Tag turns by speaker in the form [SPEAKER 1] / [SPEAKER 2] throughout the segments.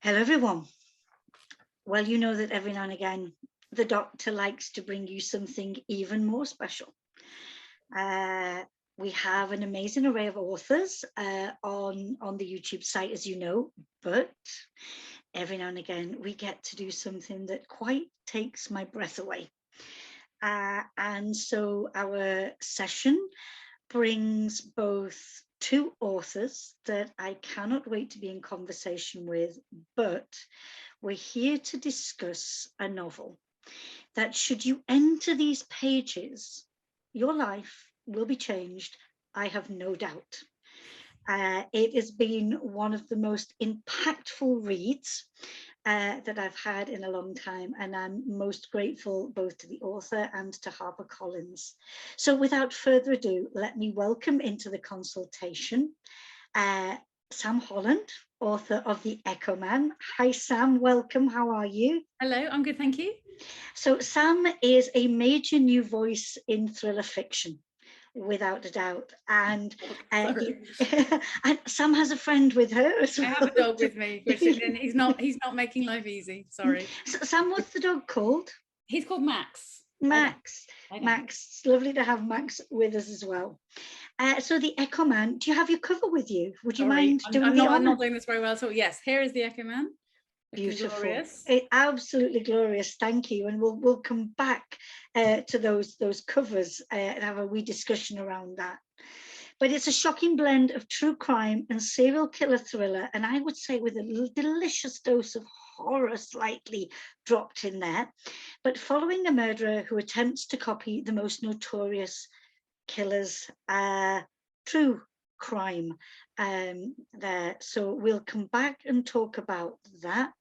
[SPEAKER 1] Hello, everyone. Well, you know that every now and again, the doctor likes to bring you something even more special. We have an amazing array of authors on the YouTube site, as you know, but every now and again, we get to do something that quite takes my breath away. And so our session brings both two authors that I cannot wait to be in conversation with, but we're here to discuss a novel that, should you enter these pages, your life will be changed, I have no doubt. It has been one of the most impactful reads that I've had in a long time, and I'm most grateful both to the author and to HarperCollins. So without further ado, let me welcome into the consultation Sam Holland, author of The Echo Man. Hi Sam, welcome, how are you?
[SPEAKER 2] Hello, I'm good, thank you.
[SPEAKER 1] So Sam is a major new voice in thriller fiction, without a doubt, and and Sam has a friend with her as well.
[SPEAKER 2] I have a dog with me, which he's not making life easy. Sorry.
[SPEAKER 1] So, Sam, what's the dog called?
[SPEAKER 2] He's called Max.
[SPEAKER 1] Max. Max. It's lovely to have Max with us as well. So the Echo Man. Do you have your cover with you? Would you mind doing
[SPEAKER 2] I'm not doing this very well. So yes, here is the Echo Man.
[SPEAKER 1] Beautiful,
[SPEAKER 2] glorious.
[SPEAKER 1] Absolutely glorious. Thank you, and we'll come back to those covers and have a wee discussion around that. But it's a shocking blend of true crime and serial killer thriller, and I would say with a delicious dose of horror slightly dropped in there. But following a murderer who attempts to copy the most notorious killer's true crime there. So we'll come back and talk about that.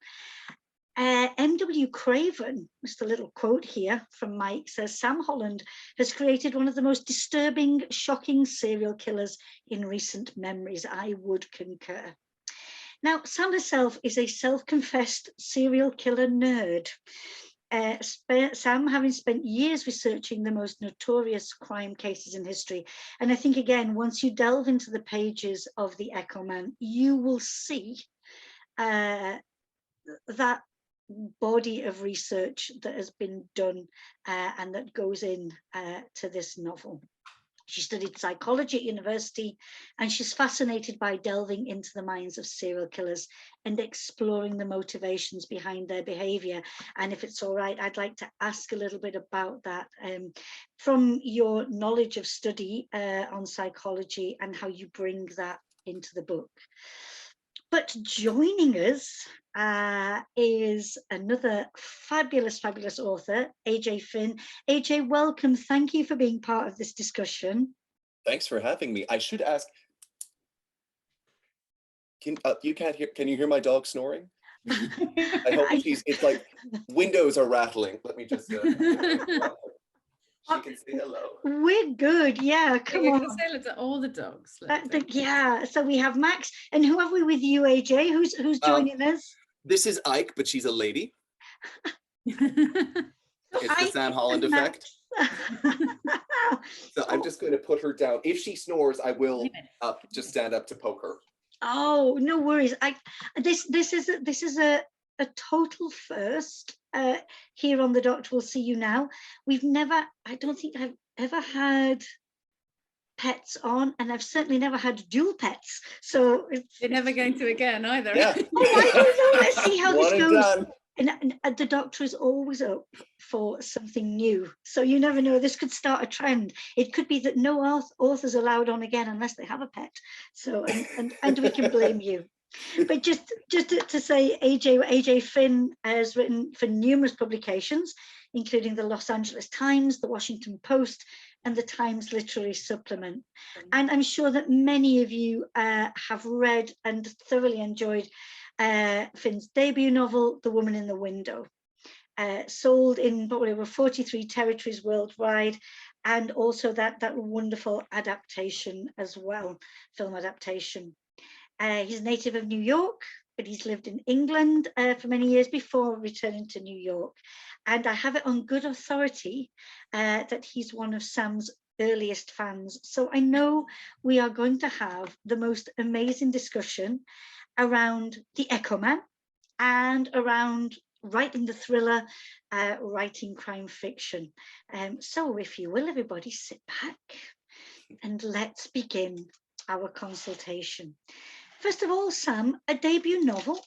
[SPEAKER 1] M.W. Craven, just a little quote here from Mike, says Sam Holland has created one of the most disturbing, shocking serial killers in recent memories. I would concur. Now, Sam herself is a self-confessed serial killer nerd. Sam having spent years researching the most notorious crime cases in history. And I think, again, once you delve into the pages of The Echo Man, you will see that body of research that has been done and that goes in to this novel. She studied psychology at university, and she's fascinated by delving into the minds of serial killers and exploring the motivations behind their behavior. And if it's all right, I'd like to ask a little bit about that from your knowledge of study on psychology and how you bring that into the book. But joining us is another fabulous author, AJ Finn. AJ, welcome. Thank you for being part of this discussion.
[SPEAKER 3] Thanks for having me. I should ask, can you hear my dog snoring? I hope it's like windows are rattling. Let me just, she can say hello.
[SPEAKER 1] We're good, yeah, come on.
[SPEAKER 2] Say hello to all the dogs.
[SPEAKER 1] Yeah, so we have Max, and who have we with you, AJ? Who's joining us?
[SPEAKER 3] This is Ike, but she's a lady. It's the Sam Holland effect. So I'm just going to put her down. If she snores, I will just stand up to poke her.
[SPEAKER 1] Oh, no worries. This is a total first here on The Doctor Will See You Now. I don't think I've ever had pets on, and I've certainly never had dual pets. So
[SPEAKER 2] you're never going to again either.
[SPEAKER 3] Yeah.
[SPEAKER 1] Oh, I don't know. Let's see how this goes.
[SPEAKER 3] Done.
[SPEAKER 1] And the Doctor is always up for something new. So you never know, this could start a trend. It could be that no author's allowed on again unless they have a pet. So, and we can blame you. But just to say, AJ Finn has written for numerous publications, including the Los Angeles Times, the Washington Post, and the Times Literary Supplement. And I'm sure that many of you have read and thoroughly enjoyed Finn's debut novel, The Woman in the Window, sold in over 43 territories worldwide, and also that wonderful adaptation as well, film adaptation. He's a native of New York, but he's lived in England for many years before returning to New York. And I have it on good authority that he's one of Sam's earliest fans. So I know we are going to have the most amazing discussion around The Echo Man, and around writing the thriller, writing crime fiction. So if you will, everybody sit back and let's begin our consultation. First of all, Sam, a debut novel,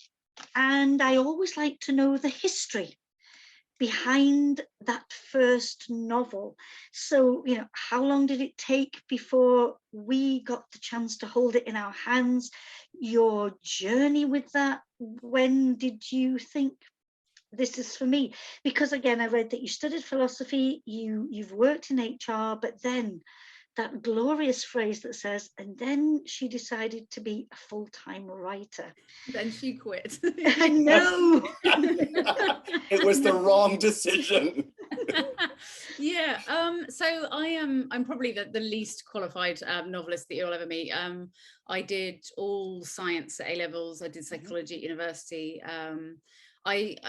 [SPEAKER 1] and I always like to know the history behind that first novel. So, how long did it take before we got the chance to hold it in our hands? Your journey with that, when did you think this is for me? Because again, I read that you studied philosophy, you've worked in HR, but then that glorious phrase that says, and then she decided to be a full-time writer.
[SPEAKER 2] Then she quit.
[SPEAKER 1] I know.
[SPEAKER 3] It was the wrong decision.
[SPEAKER 2] Yeah, so I'm probably the least qualified novelist that you'll ever meet. I did all science at A levels. I did psychology at university. I think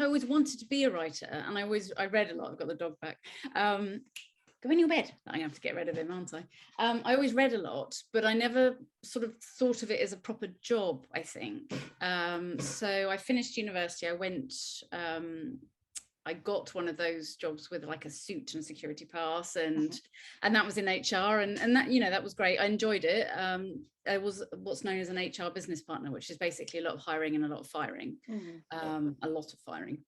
[SPEAKER 2] I always wanted to be a writer, and I read a lot. I've got the dog back. Go in your bed. I have to get rid of him, aren't I? I always read a lot, but I never sort of thought of it as a proper job, I think. So I finished university. I got one of those jobs with like a suit and security pass, and that was in HR, and that, that was great. I enjoyed it. I was what's known as an HR business partner, which is basically a lot of hiring and a lot of firing, a lot of firing.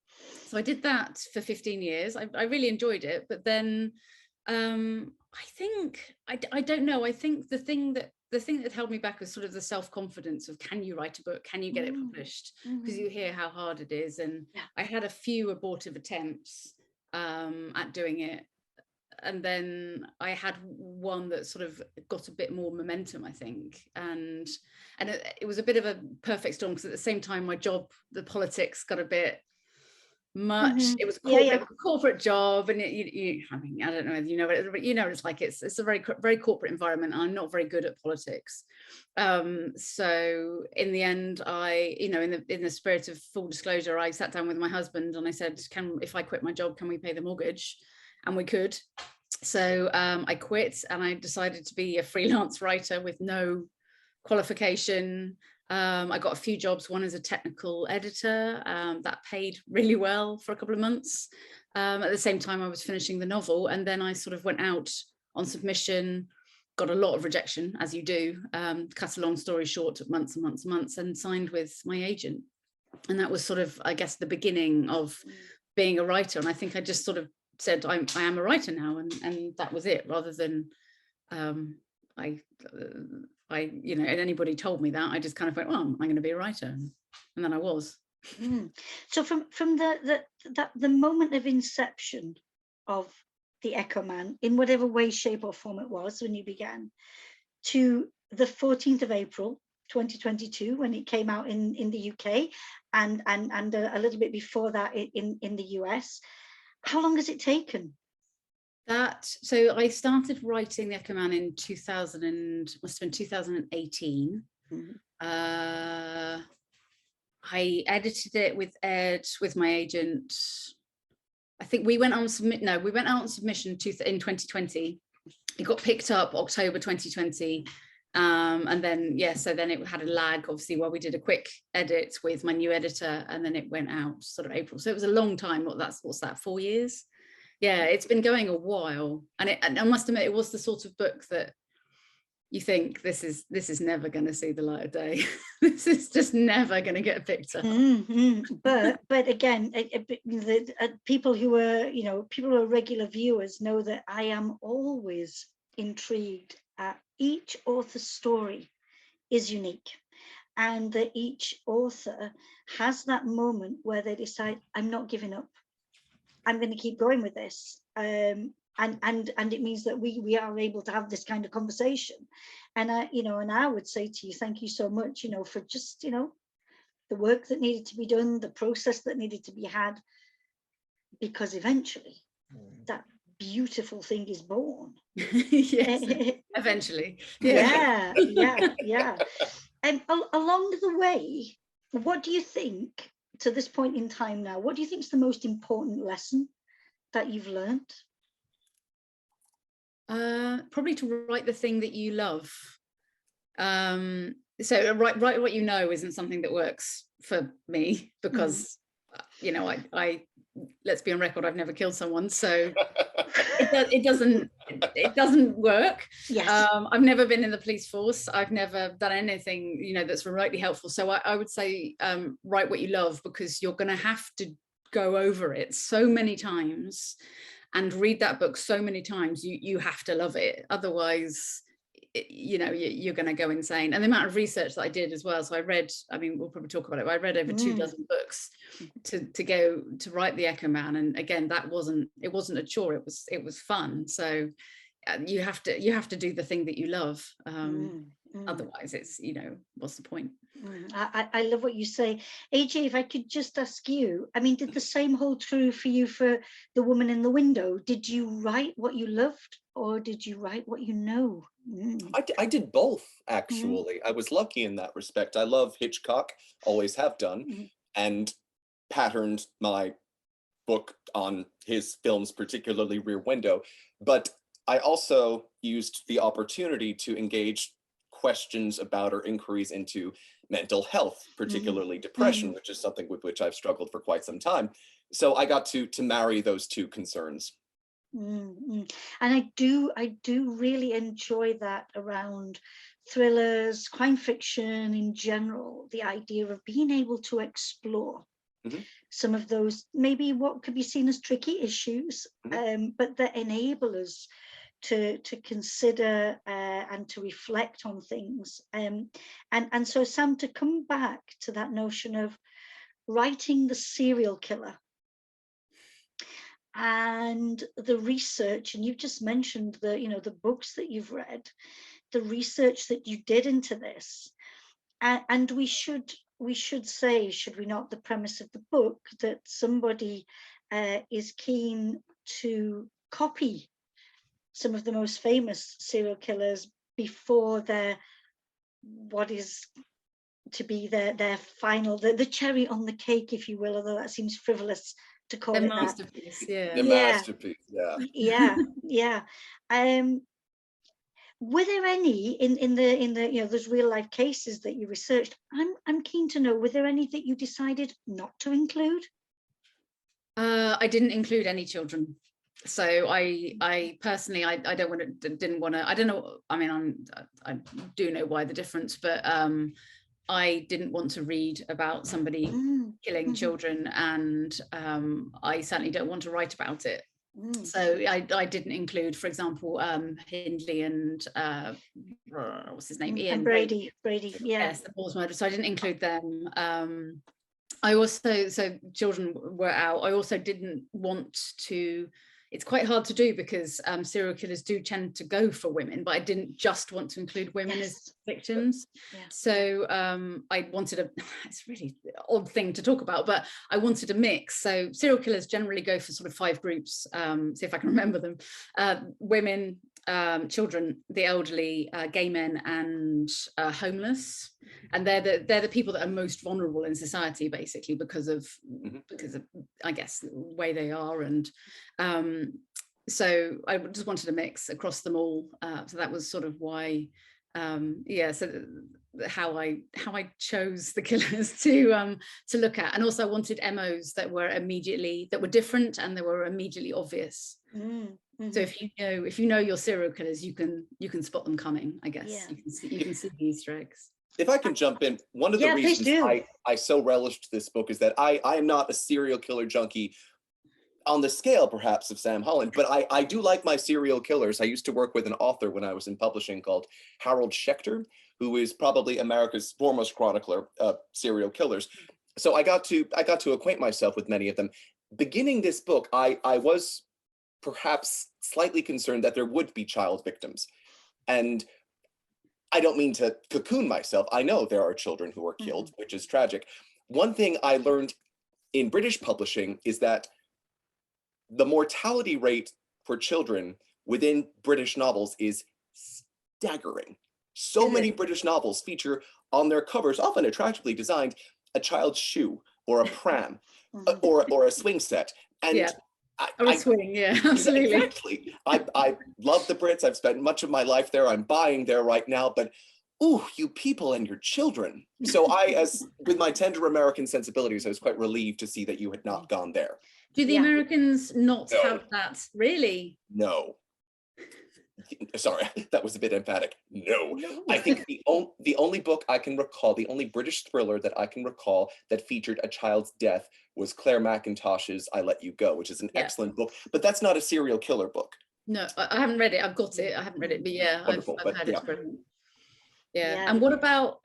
[SPEAKER 2] So I did that for 15 years. I really enjoyed it, but then I think I don't know. I think the thing that held me back was sort of the self-confidence of, can you write a book? Can you get it published? Because you hear how hard it is. And I had a few abortive attempts at doing it. And then I had one that sort of got a bit more momentum, I think. And it was a bit of a perfect storm, because at the same time, my job, the politics got a bit much. It was a corporate job, and I mean, I don't know if you know it, but it's like it's a very, very corporate environment, and I'm not very good at politics. So in the end, I, in the spirit of full disclosure, I sat down with my husband and I said, if I quit my job, can we pay the mortgage? And we could. So I quit, and I decided to be a freelance writer with no qualification. I got a few jobs, one as a technical editor, that paid really well for a couple of months. At the same time, I was finishing the novel, and then I sort of went out on submission, got a lot of rejection, as you do, cut a long story short, months and months and months, and signed with my agent. And that was sort of, I guess, the beginning of being a writer. And I think I just sort of said, I am a writer now, and that was it, rather than and anybody told me that, I just kind of went, well, I'm going to be a writer, and then I was.
[SPEAKER 1] So from the moment of inception of the Echo Man, in whatever way, shape or form it was when you began, to the 14th of April 2022 when it came out in the UK, and a little bit before that in the US, how long has it taken?
[SPEAKER 2] So I started writing The Echo Man in 2018. I edited it with Ed, with my agent. I think we went out on submission in 2020. It got picked up October 2020. And then, so then it had a lag, obviously, while we did a quick edit with my new editor, and then it went out sort of April. So it was a long time. What's that, 4 years? Yeah, it's been going a while, and I must admit, it was the sort of book that you think, this is never going to see the light of day. This is just never going to get picked up.
[SPEAKER 1] But again, people who are regular viewers know that I am always intrigued at each author's story is unique, and that each author has that moment where they decide, I'm not giving up. I'm going to keep going with this, and it means that we are able to have this kind of conversation, and I would say to you, thank you so much, for just the work that needed to be done, the process that needed to be had, because eventually that beautiful thing is born.
[SPEAKER 2] Yes, eventually.
[SPEAKER 1] Yeah. And along the way, what do you think? To this point in time now, what do you think is the most important lesson that you've learned?
[SPEAKER 2] Probably to write the thing that you love. So write what you know isn't something that works for me because, you know, I let's be on record, I've never killed someone, so it doesn't work.
[SPEAKER 1] Yes.
[SPEAKER 2] I've never been in the police force. I've never done anything, you know, that's remotely helpful. So I would say write what you love, because you're going to have to go over it so many times and read that book so many times. You have to love it, otherwise you know, you're going to go insane. And the amount of research that I did as well, so I read, I mean, we'll probably talk about it, but I read over 24 books to go to write the Echo Man. And again, it wasn't a chore, it was fun. So you have to do the thing that you love, otherwise it's, you know, what's the point?
[SPEAKER 1] I love what you say. AJ, if I could just ask you, I mean, did the same hold true for you for The Woman in the Window? Did you write what you loved, or did you write what you know?
[SPEAKER 3] I did both, actually. I was lucky in that respect. I love Hitchcock, always have done, and patterned my book on his films, particularly Rear Window. But I also used the opportunity to engage questions about or inquiries into mental health, particularly depression, which is something with which I've struggled for quite some time. So I got to marry those two concerns.
[SPEAKER 1] And I do really enjoy that around thrillers, crime fiction in general, the idea of being able to explore some of those maybe what could be seen as tricky issues, but that enable us to consider and to reflect on things. And so, Sam, to come back to that notion of writing the serial killer and the research, and you've just mentioned the books that you've read, the research that you did into this, and we should say, should we not, the premise of the book that somebody is keen to copy some of the most famous serial killers before their what is to be their final, the cherry on the cake, if you will, although that seems frivolous to call it
[SPEAKER 2] masterpiece,
[SPEAKER 1] that.
[SPEAKER 3] The masterpiece,
[SPEAKER 1] yeah. Were there any in the those real life cases that you researched? I'm keen to know, were there any that you decided not to include?
[SPEAKER 2] I didn't include any children. So I personally, I didn't want to, I don't know, I mean, I do know why the difference, but I didn't want to read about somebody killing children, and I certainly don't want to write about it. So I didn't include, for example, Hindley and what's his name, Ian
[SPEAKER 1] and Brady, yeah.
[SPEAKER 2] Yes, the Paul's murder. So I didn't include them. I also, so children were out. I also didn't want to, it's quite hard to do because serial killers do tend to go for women, but I didn't just want to include women as victims. So I wanted it's really odd thing to talk about, but I wanted a mix. So serial killers generally go for sort of 5 groups, see if I can remember them: women, children, the elderly, gay men, and homeless. And they're the people that are most vulnerable in society, basically, because of I guess the way they are. And so I just wanted a mix across them all. So that was sort of why, so how I chose the killers to look at. And also I wanted MOs that were different and they were immediately obvious. So if you know your serial killers, you can spot them coming, I guess. You can see the Easter eggs.
[SPEAKER 3] If I can jump in, one of the reasons I so relished this book is that I am not a serial killer junkie on the scale perhaps of Sam Holland, but I do like my serial killers. I used to work with an author when I was in publishing called Harold Schechter, who is probably America's foremost chronicler of serial killers. So I got to acquaint myself with many of them. Beginning this book, I was perhaps slightly concerned that there would be child victims. And I don't mean to cocoon myself. I know there are children who are killed, which is tragic. One thing I learned in British publishing is that the mortality rate for children within British novels is staggering. So many British novels feature on their covers, often attractively designed, a child's shoe or a pram or a swing set. And
[SPEAKER 2] or a swing, absolutely.
[SPEAKER 3] Exactly. I love the Brits. I've spent much of my life there. I'm buying there right now, but ooh, you people and your children. So with my tender American sensibilities, I was quite relieved to see that you had not gone there.
[SPEAKER 2] Do the Americans not have that? Really?
[SPEAKER 3] No. Sorry, that was a bit emphatic. No. I think the only book I can recall, the only British thriller that I can recall that featured a child's death was Claire McIntosh's I Let You Go, which is an excellent book, but that's not a serial killer book.
[SPEAKER 2] No, I haven't read it. I've got it. I haven't read it, but yeah, I've heard it's brilliant. Yeah. And what about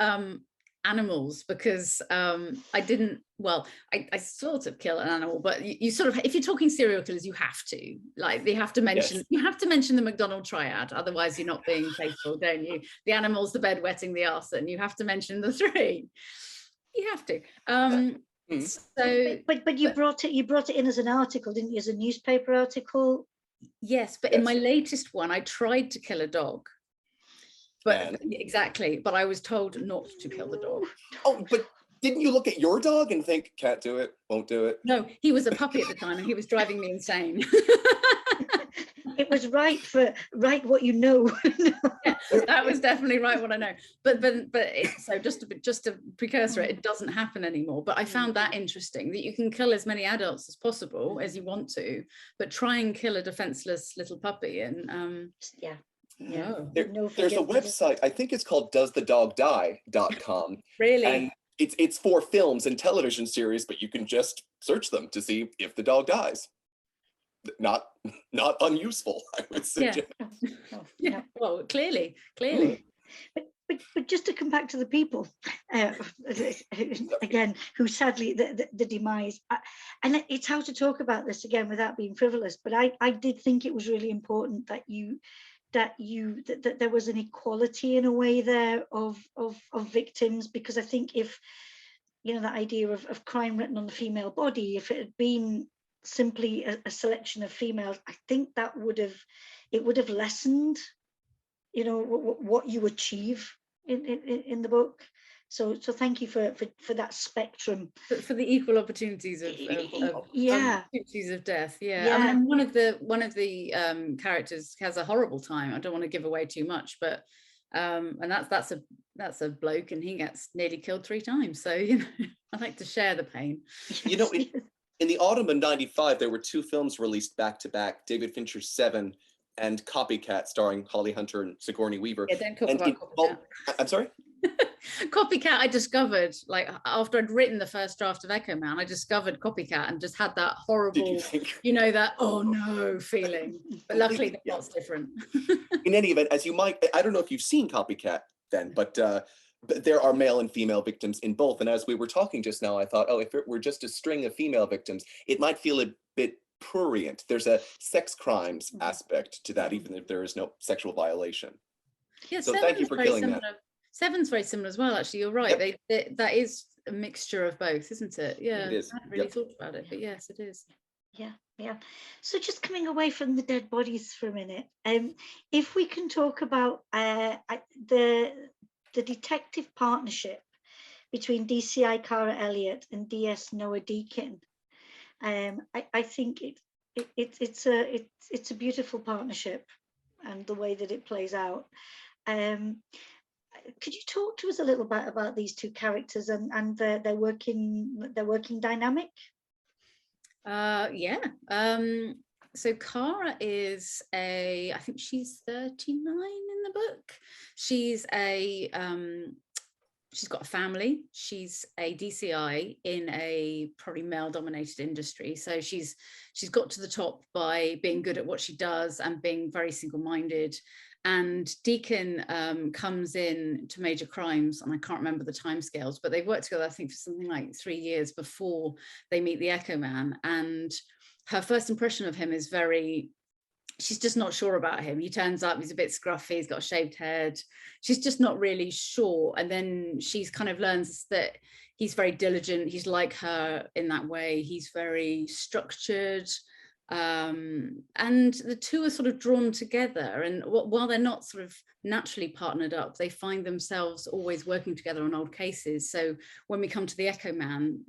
[SPEAKER 2] animals? Because I didn't, well, I sort of kill an animal, but you sort of, if you're talking serial killers, you have to, like, they have to mention, you have to mention the McDonald triad, otherwise you're not being faithful, don't you? The animals, the bedwetting, the arson, you have to mention the three. You have to. So,
[SPEAKER 1] but you brought it in as an article, didn't you? As a newspaper article.
[SPEAKER 2] Yes, but in my latest one, I tried to kill a dog. But exactly, but I was told not to kill the dog.
[SPEAKER 3] Oh, but didn't you look at your dog and think, can't do it, won't do it?
[SPEAKER 2] No, he was a puppy at the time and he was driving me insane.
[SPEAKER 1] It was right what you know.
[SPEAKER 2] Yeah, that was definitely right what I know. But so just a precursor, it doesn't happen anymore. But I found that interesting, that you can kill as many adults as possible as you want to, but try and kill a defenseless little puppy. And
[SPEAKER 3] there's a website, I think it's called doesthedogdie.com.
[SPEAKER 2] Really?
[SPEAKER 3] And it's for films and television series, but you can just search them to see if the dog dies. Not unuseful, I would suggest.
[SPEAKER 2] Yeah. Well, clearly.
[SPEAKER 1] But just to come back to the people, again, who sadly the demise, and it's how to talk about this again without being frivolous. But I did think it was really important that there was an equality in a way there of victims, because I think if, you know, that idea of crime written on the female body, if it had been simply a selection of females, I think that would have lessened, you know, what you achieve in the book. So thank you for that spectrum,
[SPEAKER 2] for the equal opportunities of opportunities of death. I mean, one of the characters has a horrible time. I don't want to give away too much, but and that's a bloke, and he gets nearly killed 3 times. So, you know, I like to share the pain.
[SPEAKER 3] You know, in the autumn of '95, there were 2 films released back to back: David Fincher's Seven and Copycat, starring Holly Hunter and Sigourney Weaver.
[SPEAKER 2] Yeah, don't talk about Copycat.
[SPEAKER 3] I'm sorry?
[SPEAKER 2] Copycat, I discovered, like, after I'd written the first draft of Echo Man, I discovered Copycat and just had that horrible, you know, that oh no feeling. But luckily the plot's different.
[SPEAKER 3] In any event, as you might, I don't know if you've seen Copycat then, but there are male and female victims in both. And as we were talking just now, I thought, oh, if it were just a string of female victims, it might feel a bit prurient. There's a sex crimes aspect to that, even if there is no sexual viation.
[SPEAKER 2] Yeah,
[SPEAKER 3] so thank you for killing that.
[SPEAKER 2] Seven's very similar as well, actually. You're right. Yep. That is a mixture of both, isn't it? Yeah,
[SPEAKER 3] it is.
[SPEAKER 2] I hadn't really thought about it, but yes, it is.
[SPEAKER 1] Yeah. So just coming away from the dead bodies for a minute, if we can talk about the detective partnership between DCI Cara Elliott and DS Noah Deakin, I think it's a beautiful partnership, and the way that it plays out. Could you talk to us a little bit about these 2 characters and their working dynamic?
[SPEAKER 2] So Cara is I think she's 39 in the book. She's she's got a family. She's a DCI in a probably male-dominated industry. So she's got to the top by being good at what she does and being very single-minded. And Deakin comes in to Major Crimes, and I can't remember the timescales, but they've worked together, I think, for something like 3 years before they meet the Echo Man. And her first impression of him is she's just not sure about him. He turns up, he's a bit scruffy, he's got a shaved head. She's just not really sure. And then she's kind of learns that he's very diligent. He's like her in that way. He's very structured. And the 2 are sort of drawn together, and while they're not sort of naturally partnered up, they find themselves always working together on old cases. So when we come to the Echo Man,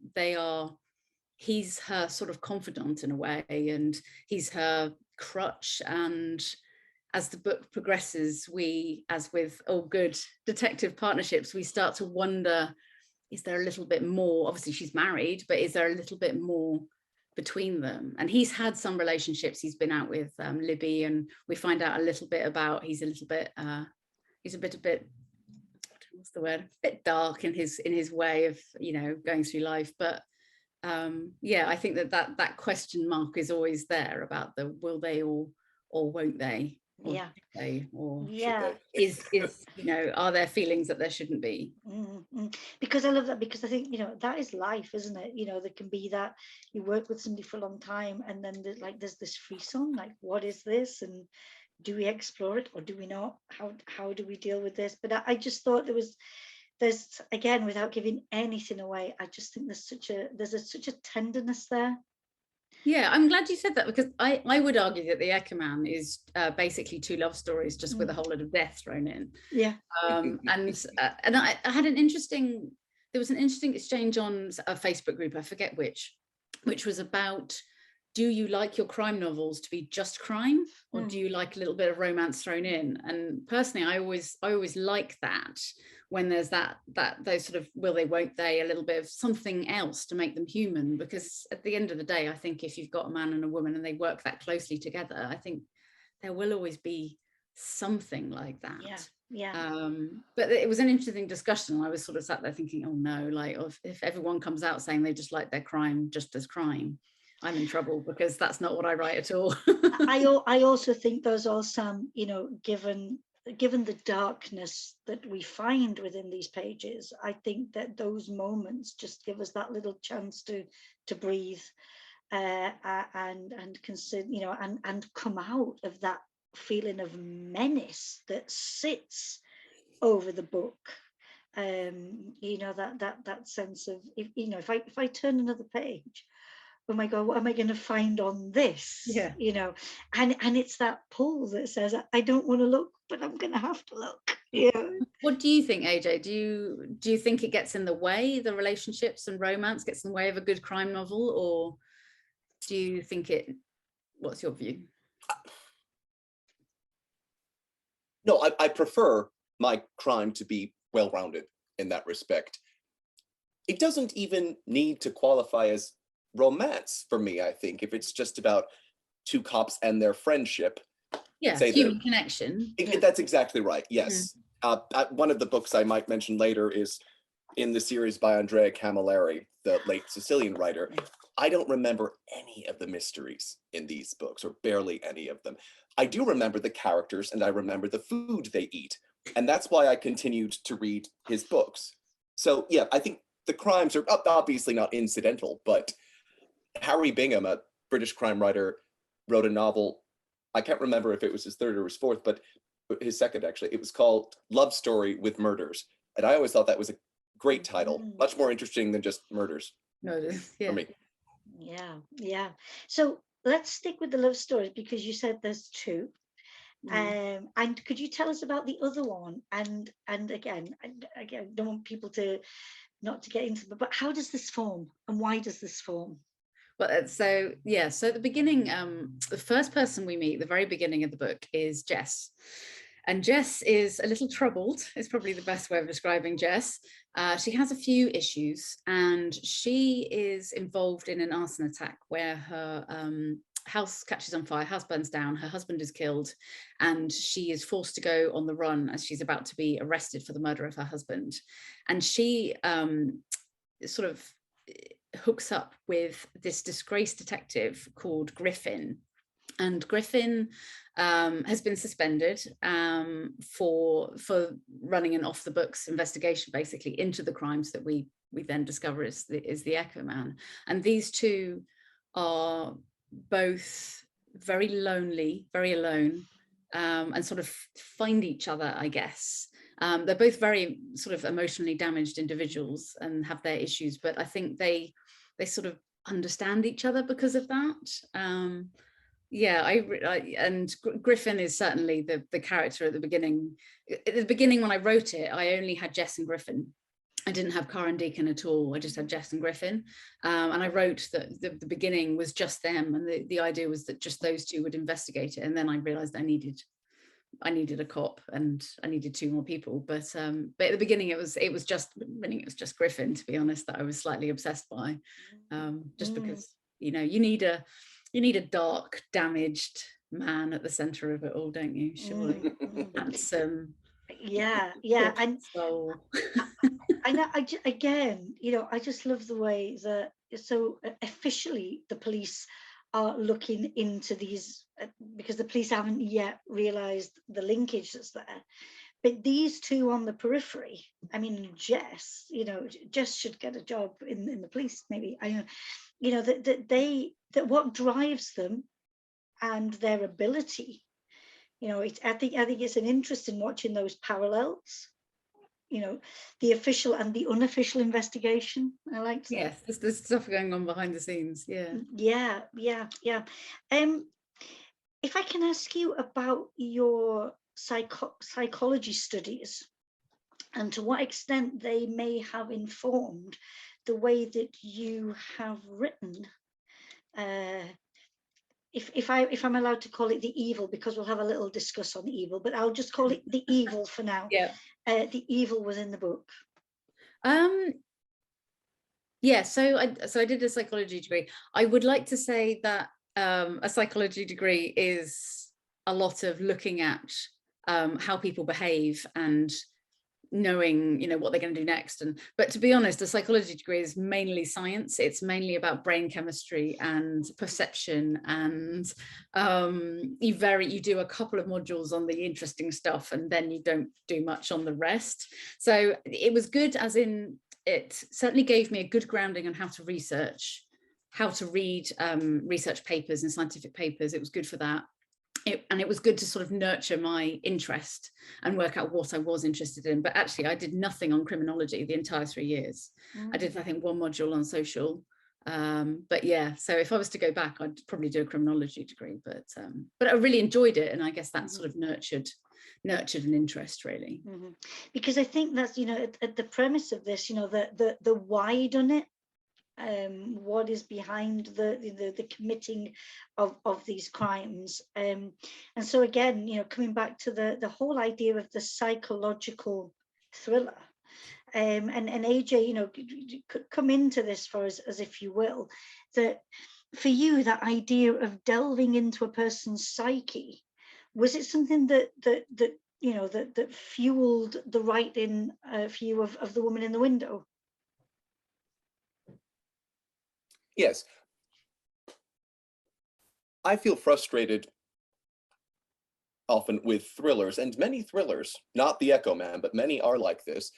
[SPEAKER 2] he's her sort of confidant in a way, and he's her crutch, and as the book progresses, we, as with all good detective partnerships, we start to wonder, is there a little bit more? Obviously she's married, but is there a little bit more between them? And he's had some relationships. He's been out with Libby, and we find out a little bit about, he's a bit what's the word, a bit dark in his way of, you know, going through life. But yeah, I think that question mark is always there about the will they or won't they, or
[SPEAKER 1] yeah
[SPEAKER 2] they, or
[SPEAKER 1] yeah
[SPEAKER 2] is you know, are there feelings that there shouldn't be?
[SPEAKER 1] Because I love that, because I think, you know, that is life, isn't it? You know, there can be that you work with somebody for a long time, and then there's this frisson, like, what is this, and do we explore it or do we not? How do we deal with this? But I just thought there's again, without giving anything away, I just think there's such a tenderness there.
[SPEAKER 2] Yeah, I'm glad you said that, because I would argue that the Eckermann is basically two love stories just with a whole lot of death thrown in.
[SPEAKER 1] Yeah.
[SPEAKER 2] And I had there was an interesting exchange on a Facebook group, I forget which was about, do you like your crime novels to be just crime, or do you like a little bit of romance thrown in? And personally, I always like that, when there's those sort of will they, won't they, a little bit of something else to make them human. Because at the end of the day, I think if you've got a man and a woman and they work that closely together, I think there will always be something like that.
[SPEAKER 1] Yeah.
[SPEAKER 2] But it was an interesting discussion. I was sort of sat there thinking, oh no, like, if everyone comes out saying they just like their crime just as crime, I'm in trouble, because that's not what I write at all.
[SPEAKER 1] I also think those are some, you know, given the darkness that we find within these pages, I think that those moments just give us that little chance to breathe, and consider, you know, and come out of that feeling of menace that sits over the book. You know, that sense of, if I turn another page, oh my God, what am I going to find on this?
[SPEAKER 2] Yeah.
[SPEAKER 1] You know, and it's that pull that says, I don't want to look, but I'm going to have to look. Yeah.
[SPEAKER 2] What do you think, AJ? Do you think it gets in the way, the relationships and romance gets in the way of a good crime novel, or do you think what's your view?
[SPEAKER 3] No, I prefer my crime to be well-rounded in that respect. It doesn't even need to qualify as romance for me, I think, if it's just about two cops and their friendship.
[SPEAKER 2] Yeah, human connection.
[SPEAKER 3] That's exactly right, yes. One of the books I might mention later is in the series by Andrea Camilleri, the late Sicilian writer. I don't remember any of the mysteries in these books, or barely any of them. I do remember the characters, and I remember the food they eat. And that's why I continued to read his books. So yeah, I think the crimes are obviously not incidental, but Harry Bingham, a British crime writer, wrote a novel. I can't remember if it was his third or his fourth, but his second, actually. It was called Love Story with Murders. And I always thought that was a great title, much more interesting than just murders.
[SPEAKER 2] Yeah.
[SPEAKER 3] For me.
[SPEAKER 1] Yeah. So let's stick with the love stories, because you said there's two. And could you tell us about the other one? And again, I don't want people not to get into it, but how does this form, and why does this form?
[SPEAKER 2] Well, so at the beginning, the first person we meet, the very beginning of the book, is Jess. And Jess is a little troubled, is probably the best way of describing Jess. She has a few issues, and she is involved in an arson attack where her house catches on fire, house burns down, her husband is killed, and she is forced to go on the run as she's about to be arrested for the murder of her husband. And she sort of hooks up with this disgraced detective called Griffin. And Griffin has been suspended for running an off-the-books investigation, basically, into the crimes that we then discover is the Eckermann. And these two are both very lonely, very alone, and sort of find each other, I guess. They're both very sort of emotionally damaged individuals and have their issues, but I think they sort of understand each other because of that. And Griffin is certainly the character at the beginning. At the beginning, when I wrote it, I only had Jess and Griffin. I didn't have Karen Deacon at all. I just had Jess and Griffin. And I wrote that the beginning was just them. And the idea was that just those two would investigate it. And then I realized I needed I needed a cop and I needed 2 more people. But at the beginning it was just Griffin, to be honest, that I was slightly obsessed by, just because, you know, you need a dark, damaged man at the center of it all, don't you? Surely. That's
[SPEAKER 1] yeah. And
[SPEAKER 2] so
[SPEAKER 1] again, you know, I just love the way that so officially the police are looking into these, because the police haven't yet realized the linkage that's there. But these 2 on the periphery, I mean, Jess, you know, Jess should get a job in the police, maybe. I know, you know, that what drives them and their ability, you know, I think it's an interest in watching those parallels, you know, the official and the unofficial investigation. I like that.
[SPEAKER 2] Yes, there's stuff going on behind the scenes.
[SPEAKER 1] Yeah. If I can ask you about your psychology studies and to what extent they may have informed the way that you have written, if I'm allowed to call it the evil, because we'll have a little discuss on evil, but I'll just call it the evil for now.
[SPEAKER 2] Yeah.
[SPEAKER 1] The evil was in the book.
[SPEAKER 2] Yeah, so I did a psychology degree. I would like to say that a psychology degree is a lot of looking at how people behave and knowing, you know, what they're going to do next. But to be honest, a psychology degree is mainly science. It's mainly about brain chemistry and perception, and you do a couple of modules on the interesting stuff, and then you don't do much on the rest. So it was good, as in it certainly gave me a good grounding on how to research, how to read research papers and scientific papers. It was good for that. And it was good to sort of nurture my interest and work out what I was interested in. But actually, I did nothing on criminology the entire 3 years. I did, I think, 1 module on social. But yeah, so if I was to go back, I'd probably do a criminology degree. But I really enjoyed it, and I guess that sort of nurtured an interest, really.
[SPEAKER 1] Because I think that's, you know, at the premise of this, you know, the why done it. What is behind the committing of these crimes, and so again, you know, coming back to the whole idea of the psychological thriller, and AJ, you know, could come into this for us, as if you will, that for you, that idea of delving into a person's psyche, was it something that you know that fueled the writing for you of The Woman in the Window?
[SPEAKER 3] Yes. I feel frustrated often with thrillers, and many thrillers, not The Echo Man, but many are like this,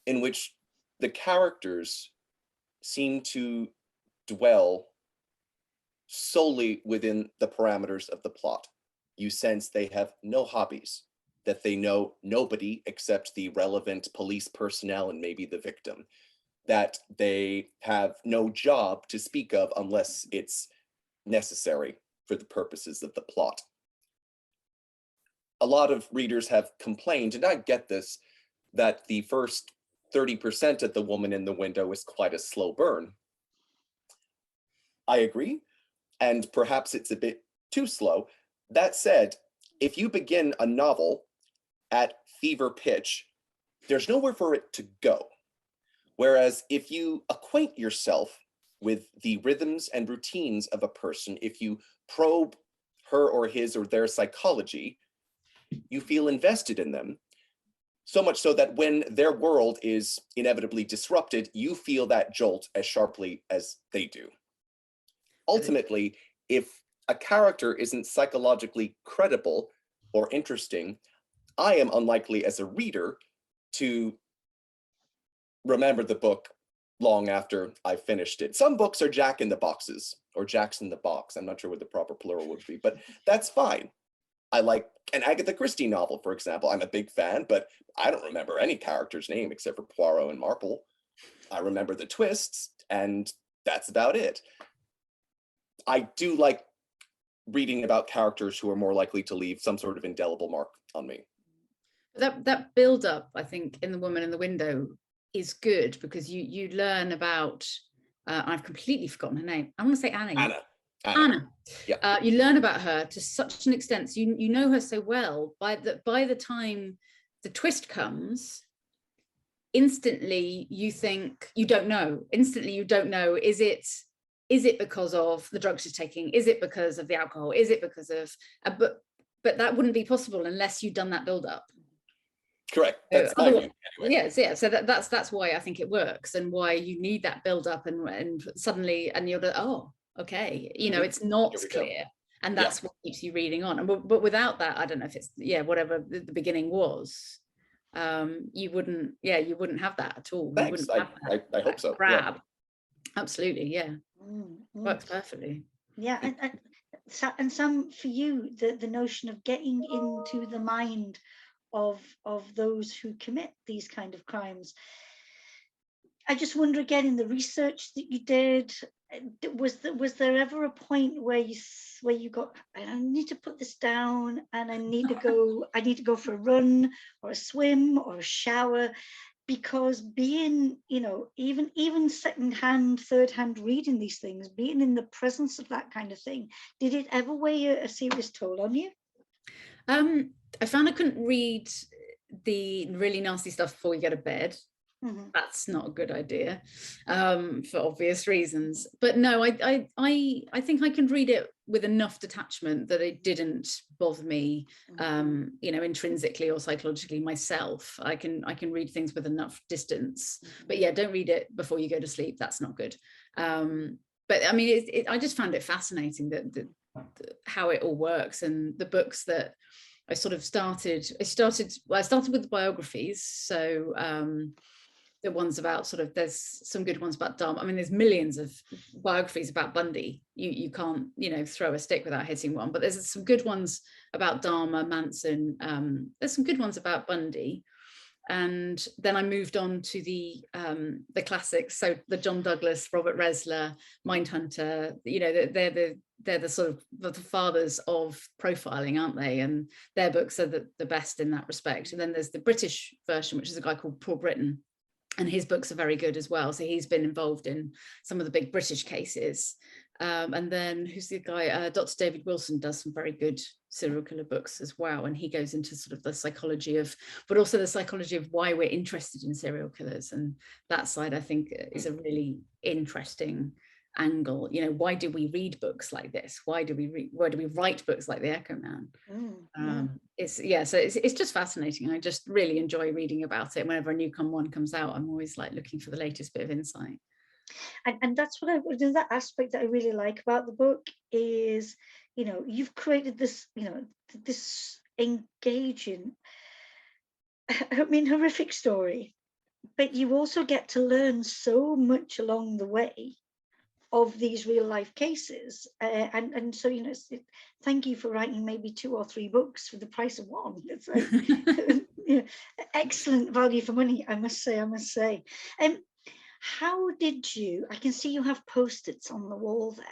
[SPEAKER 3] in which the characters seem to dwell solely within the parameters of the plot. You sense they have no hobbies, that they know nobody except the relevant police personnel and maybe the victim, that they have no job to speak of unless it's necessary for the purposes of the plot. A lot of readers have complained, and I get this, that the first 30% of The Woman in the Window is quite a slow burn. I agree, and perhaps it's a bit too slow. That said, if you begin a novel at fever pitch, there's nowhere for it to go. Whereas if you acquaint yourself with the rhythms and routines of a person, if you probe her or his or their psychology, you feel invested in them. So much so that when their world is inevitably disrupted, you feel that jolt as sharply as they do. Ultimately, if a character isn't psychologically credible or interesting, I am unlikely as a reader to remember the book long after I finished it. Some books are Jack in the Boxes, or Jack's in the Box. I'm not sure what the proper plural would be, but that's fine. I like an Agatha Christie novel, for example. I'm a big fan, but I don't remember any character's name except for Poirot and Marple. I remember the twists, and that's about it. I do like reading about characters who are more likely to leave some sort of indelible mark on me.
[SPEAKER 2] That build up, I think, in The Woman in the Window is good, because you learn about I've completely forgotten her name. I want to say Annie. Anna.
[SPEAKER 3] Yeah.
[SPEAKER 2] You learn about her to such an extent. So you know her so well. By the time the twist comes, instantly you think you don't know. Instantly you don't know. Is it because of the drugs she's taking? Is it because of the alcohol? Is it because of? But that wouldn't be possible unless you'd done that build up.
[SPEAKER 3] Correct. That's my view, anyway.
[SPEAKER 2] Yes, yeah. So that's why I think it works, and why you need that build up, and suddenly, and you're oh, okay, it's not clear, and that's what keeps you reading on. And but without that, I don't know if it's whatever the beginning was, you wouldn't have that at all.
[SPEAKER 3] Thanks.
[SPEAKER 2] You wouldn't have
[SPEAKER 3] I hope so.
[SPEAKER 2] Grab. Yeah. Absolutely, yeah. Works perfectly.
[SPEAKER 1] Yeah, and Sam, for you, the notion of getting into the mind of those who commit these kind of crimes. I just wonder, again, in the research that you did, was there ever a point where you got, I need to put this down, and I need to go for a run or a swim or a shower, because being, even second-hand, third-hand reading these things, being in the presence of that kind of thing, did it ever weigh a serious toll on you?
[SPEAKER 2] I found I couldn't read the really nasty stuff before you go to bed. Mm-hmm. That's not a good idea, for obvious reasons. But no, I think I can read it with enough detachment that it didn't bother me, intrinsically or psychologically myself. I can read things with enough distance. But yeah, don't read it before you go to sleep. That's not good. But I mean, I just found it fascinating that how it all works, and the books that I started with the biographies. So the ones about there's some good ones about Dharma. I mean, there's millions of biographies about Bundy. You can't, throw a stick without hitting one, but there's some good ones about Dharma, Manson. There's some good ones about Bundy. And then I moved on to the classics. So the John Douglas, Robert Ressler, Mindhunter, they're the sort of the fathers of profiling, aren't they? And their books are the best in that respect. And then there's the British version, which is a guy called Paul Britton, and his books are very good as well. So he's been involved in some of the big British cases. And then who's the guy? Dr. David Wilson does some very good serial killer books as well. And he goes into sort of the psychology but also the psychology of why we're interested in serial killers. And that side, I think, is a really interesting angle. Why do we read books like this? Why do we write books like The Echo Man? So it's just fascinating. I just really enjoy reading about it. Whenever a new one comes out, I'm always looking for the latest bit of insight.
[SPEAKER 1] And that's what that aspect that I really like about the book is, you've created this, this engaging, horrific story, but you also get to learn so much along the way of these real life cases, and so thank you for writing maybe 2 or 3 books for the price of one. It's excellent value for money, I must say. How did you? I can see you have post-its on the wall there,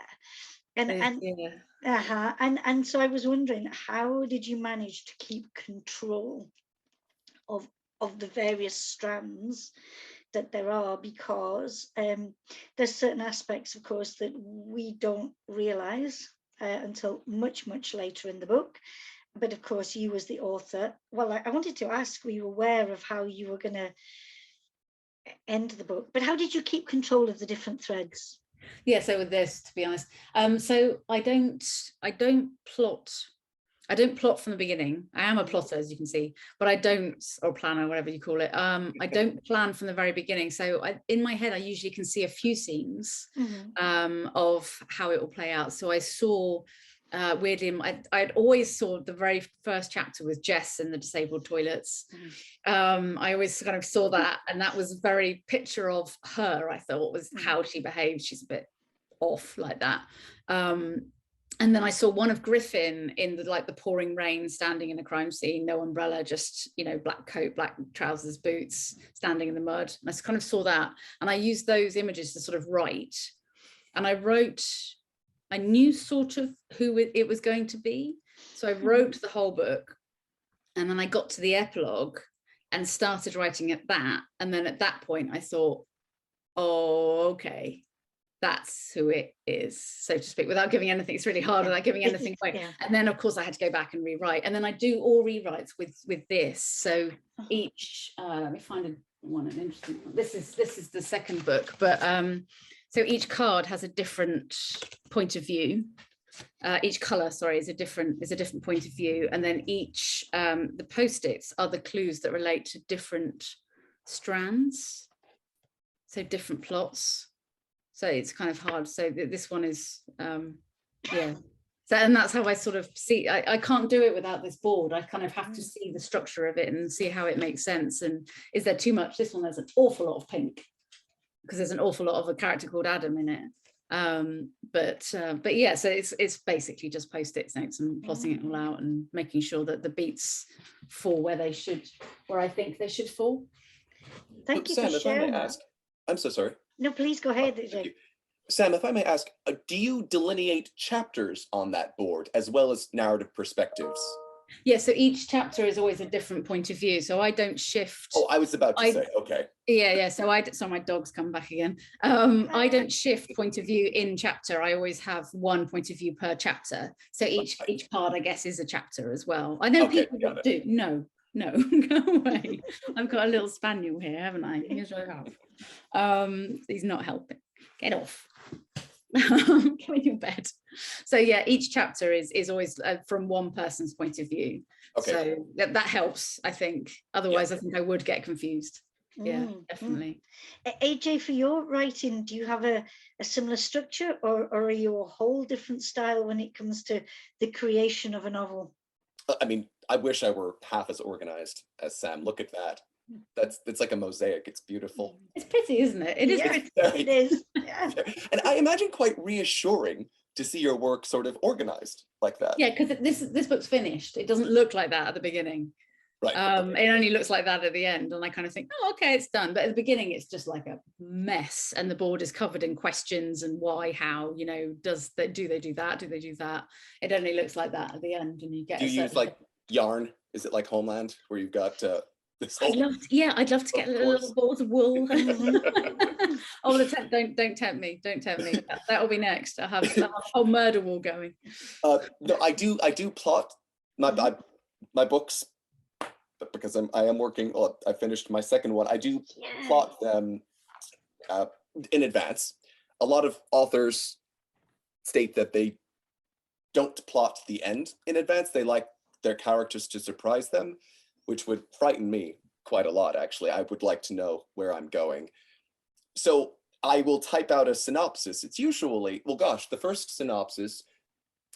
[SPEAKER 1] and so I was wondering, how did you manage to keep control of the various strands that there are? Because there's certain aspects, of course, that we don't realize until much later in the book. But of course, you as the author, well, I wanted to ask, were you aware of how you were going to end the book, but how did you keep control of the different threads?
[SPEAKER 2] So with this, to be honest, so I don't plot from the beginning. I am a plotter, as you can see, but I don't, or planner, whatever you call it. I don't plan from the very beginning. So in my head, I usually can see a few scenes of how it will play out. So I saw, weirdly, I'd always saw the very first chapter with Jess in the disabled toilets. I always kind of saw that, and that was a very picture of her, I thought, was how she behaved. She's a bit off like that. And then I saw one of Griffin in the pouring rain, standing in a crime scene, no umbrella, just, black coat, black trousers, boots, standing in the mud. And I kind of saw that. And I used those images to sort of write. And I knew sort of who it was going to be. So I wrote the whole book. And then I got to the epilogue and started writing at that. And then at that point, I thought, oh, okay. that's who it is, so to speak, without giving anything. It's really hard without giving anything away.
[SPEAKER 1] Yeah.
[SPEAKER 2] And then of course I had to go back and rewrite, and then I do all rewrites with this. So each let me find an interesting one. This is the second book, but so each card has a different point of view. Each color, sorry, is a different point of view, and then each the post-its are the clues that relate to different strands, so different plots. So it's kind of hard. So this one is yeah. So, and that's how I sort of see. I can't do it without this board. I kind of have to see the structure of it and see how it makes sense. And is there too much? This one, there's an awful lot of pink because there's an awful lot of a character called Adam in it. But yeah, so it's basically just post-its notes and plotting it all out and making sure that the beats fall where I think they should fall.
[SPEAKER 1] Thank you
[SPEAKER 3] Sam,
[SPEAKER 1] for
[SPEAKER 3] if I may
[SPEAKER 1] sharing.
[SPEAKER 3] ask, I'm so sorry.
[SPEAKER 1] No, please go ahead.
[SPEAKER 3] Sam, if I may ask, do you delineate chapters on that board as well as narrative perspectives?
[SPEAKER 2] Yeah, so each chapter is always a different point of view. So I don't shift.
[SPEAKER 3] Oh, I was about to say, okay.
[SPEAKER 2] Yeah. So my dog's come back again. I don't shift point of view in chapter. I always have one point of view per chapter. So each part, I guess, is a chapter as well. I know people that do. No, go away. I've got a little spaniel here, haven't I? Yes, I have. He's not helping. Get off. Go in your bed. So yeah, each chapter is always from one person's point of view. Okay. So that helps, I think. Otherwise, I think I would get confused. Yeah, definitely.
[SPEAKER 1] AJ, for your writing, do you have a similar structure, or are you a whole different style when it comes to the creation of a novel?
[SPEAKER 3] I mean, I wish I were half as organized as Sam. Look at that. It's like a mosaic. It's beautiful.
[SPEAKER 2] It's pretty, isn't it? It is pretty.
[SPEAKER 1] It is. Yeah.
[SPEAKER 3] And I imagine quite reassuring to see your work sort of organized like that.
[SPEAKER 2] Yeah, because this book's finished. It doesn't look like that at the beginning.
[SPEAKER 3] Right.
[SPEAKER 2] It only looks like that at the end, and I kind of think, oh, okay, it's done. But at the beginning, it's just like a mess, and the board is covered in questions and why, how, do they do that? Do they do that? It only looks like that at the end, and you get.
[SPEAKER 3] Do you use like yarn? Is it like Homeland, where you've got this whole?
[SPEAKER 2] I'd love to get little balls of wool. Oh, don't tempt me. Don't tempt me. That will be next. I have a whole murder wall going.
[SPEAKER 3] No, I do plot my books. Because I am working, well, I finished my second one. I do plot them in advance. A lot of authors state that they don't plot the end in advance. They like their characters to surprise them, which would frighten me quite a lot, actually. I would like to know where I'm going. So I will type out a synopsis. It's usually, well, gosh, the first synopsis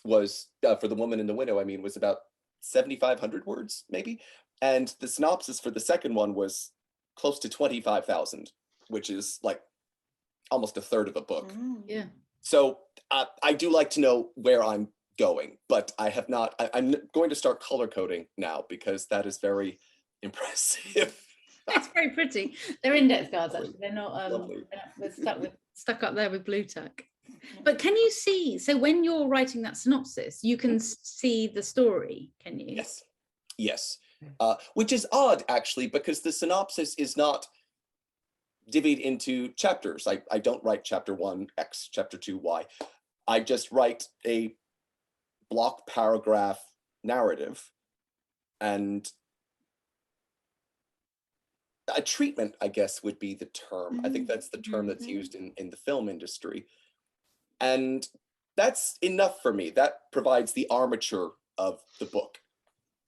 [SPEAKER 3] was, for The Woman in the Window, was about 7,500 words, maybe. And the synopsis for the second one was close to 25,000, which is like almost a third of a book.
[SPEAKER 2] Yeah.
[SPEAKER 3] So I do like to know where I'm going, but I have not. I'm going to start color coding now because that is very impressive.
[SPEAKER 2] It's very pretty. They're index cards, actually. They're not. They're stuck up there with blue tack. But can you see? So when you're writing that synopsis, you can see the story. Can you?
[SPEAKER 3] Yes. Yes. Which is odd, actually, because the synopsis is not divvied into chapters. I don't write chapter 1 X, chapter 2 Y. I just write a block paragraph narrative and a treatment, I guess, would be the term. I think that's the term that's used in the film industry. And that's enough for me. That provides the armature of the book.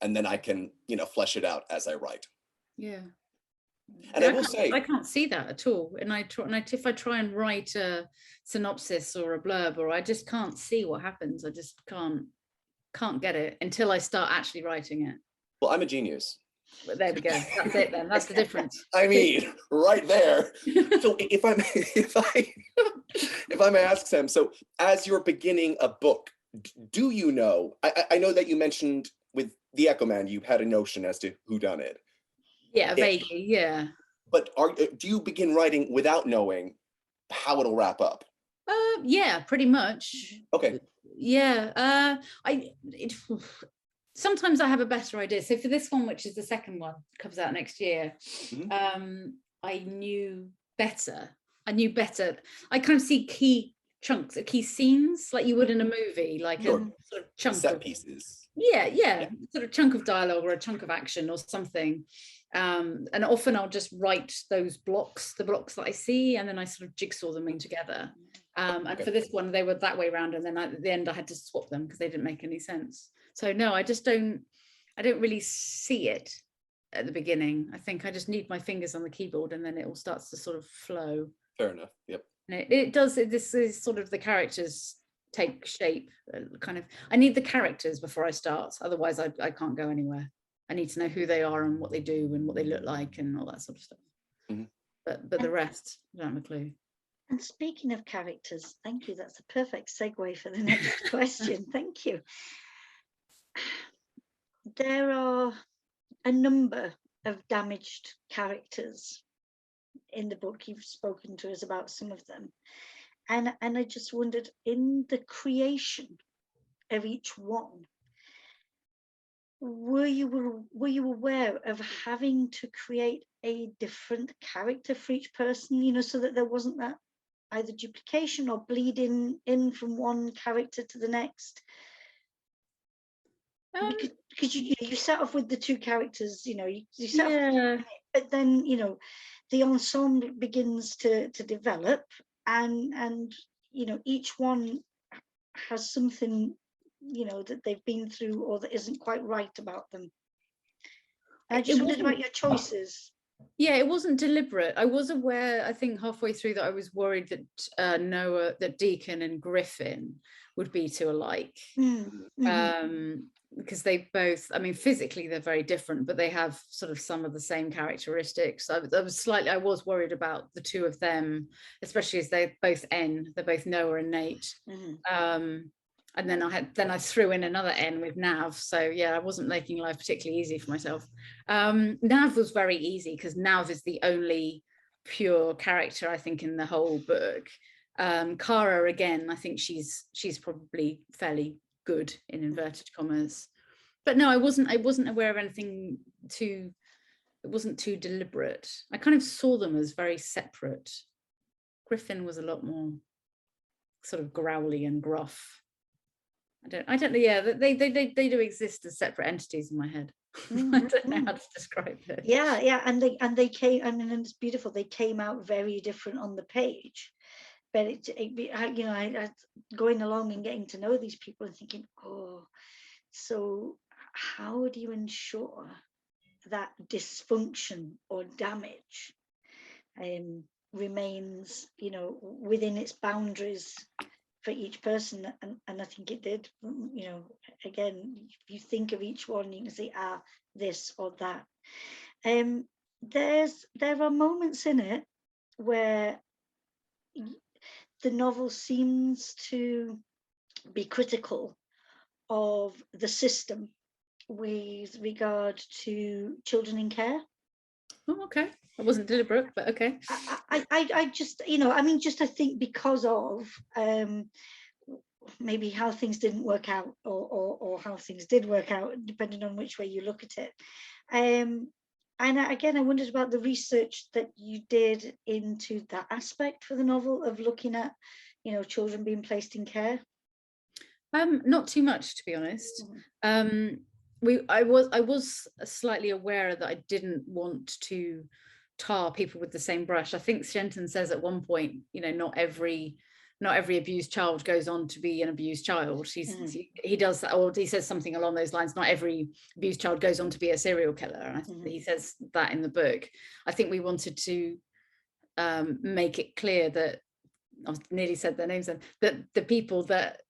[SPEAKER 3] And then I can, flesh it out as I write.
[SPEAKER 2] Yeah.
[SPEAKER 3] And I will say,
[SPEAKER 2] I can't see that at all. And if I try and write a synopsis or a blurb, or I just can't see what happens. I just can't get it until I start actually writing it.
[SPEAKER 3] Well, I'm a genius.
[SPEAKER 2] But there we go. That's it then. That's the difference.
[SPEAKER 3] Right there. So if I may ask Sam, so as you're beginning a book, do you know? I know that you mentioned with The Echo Man, you had a notion as to who done it.
[SPEAKER 2] Yeah, vaguely, yeah.
[SPEAKER 3] But do you begin writing without knowing how it'll wrap up?
[SPEAKER 2] Yeah, pretty much.
[SPEAKER 3] Okay.
[SPEAKER 2] Yeah. Sometimes I have a better idea. So for this one, which is the second one, comes out next year, I knew better I knew better. I kind of see key chunks, key scenes, like you would in a movie, like
[SPEAKER 3] Sure.
[SPEAKER 2] a sort of chunk
[SPEAKER 3] set
[SPEAKER 2] of
[SPEAKER 3] pieces.
[SPEAKER 2] yeah, sort of chunk of dialogue or a chunk of action or something. And often I'll just write those blocks, the blocks that I see, and then I sort of jigsaw them in together. And for this one, they were that way around, and then at the end I had to swap them because they didn't make any sense. So no, I don't really see it at the beginning. I think I just need my fingers on the keyboard, and then it all starts to sort of flow.
[SPEAKER 3] Fair enough. Yep.
[SPEAKER 2] And it does. This is sort of the characters take shape. Kind of. I need the characters before I start. Otherwise, I can't go anywhere. I need to know who they are and what they do and what they look like and all that sort of stuff. Mm-hmm. But the rest, I don't have a clue.
[SPEAKER 1] And speaking of characters, thank you. That's a perfect segue for the next question. Thank you. There are a number of damaged characters in the book. You've spoken to us about some of them. And I just wondered, in the creation of each one, were you aware of having to create a different character for each person, you know, so that there wasn't that either duplication or bleeding in from one character to the next? Because you start off with the two characters, you know, you start off, but then, you know, the ensemble begins to develop, and you know, each one has something, you know, that they've been through or that isn't quite right about them. And I just wondered about your choices.
[SPEAKER 2] Yeah, it wasn't deliberate. I was aware, I think halfway through, that I was worried that that Deacon and Griffin would be too alike. Because they both, I mean, physically they're very different, but they have sort of some of the same characteristics. I was worried about the two of them, especially as they're both Noah and Nate. And then I threw in another N with Nav. So yeah, I wasn't making life particularly easy for myself. Nav was very easy because Nav is the only pure character, I think, in the whole book. Kara, again, I think she's probably fairly good in inverted commas. But no, I wasn't aware of anything it wasn't too deliberate. I kind of saw them as very separate. Griffin was a lot more sort of growly and gruff. I don't know. Yeah, they do exist as separate entities in my head. I don't know how to describe it.
[SPEAKER 1] Yeah, and they came. I mean, and it's beautiful. They came out very different on the page, but you know, I going along and getting to know these people and thinking, oh, so how do you ensure that dysfunction or damage remains, you know, within its boundaries for each person? And I think it did. You know, again, if you think of each one, you can say, this or that. There are moments in it where the novel seems to be critical of the system with regard to children in care.
[SPEAKER 2] Oh, okay. It wasn't deliberate, but okay.
[SPEAKER 1] I just, you know, I mean, just I think because of maybe how things didn't work out or how things did work out, depending on which way you look at it. And again, I wondered about the research that you did into that aspect for the novel of looking at, you know, children being placed in care.
[SPEAKER 2] Not too much, to be honest. I was slightly aware that I didn't want to tar people with the same brush. I think Shenton says at one point, you know, not every abused child goes on to be an abused child. He does that, or he says something along those lines. Not every abused child goes on to be a serial killer. And I think he says that in the book. I think we wanted to make it clear that, I nearly said their names then, that the people that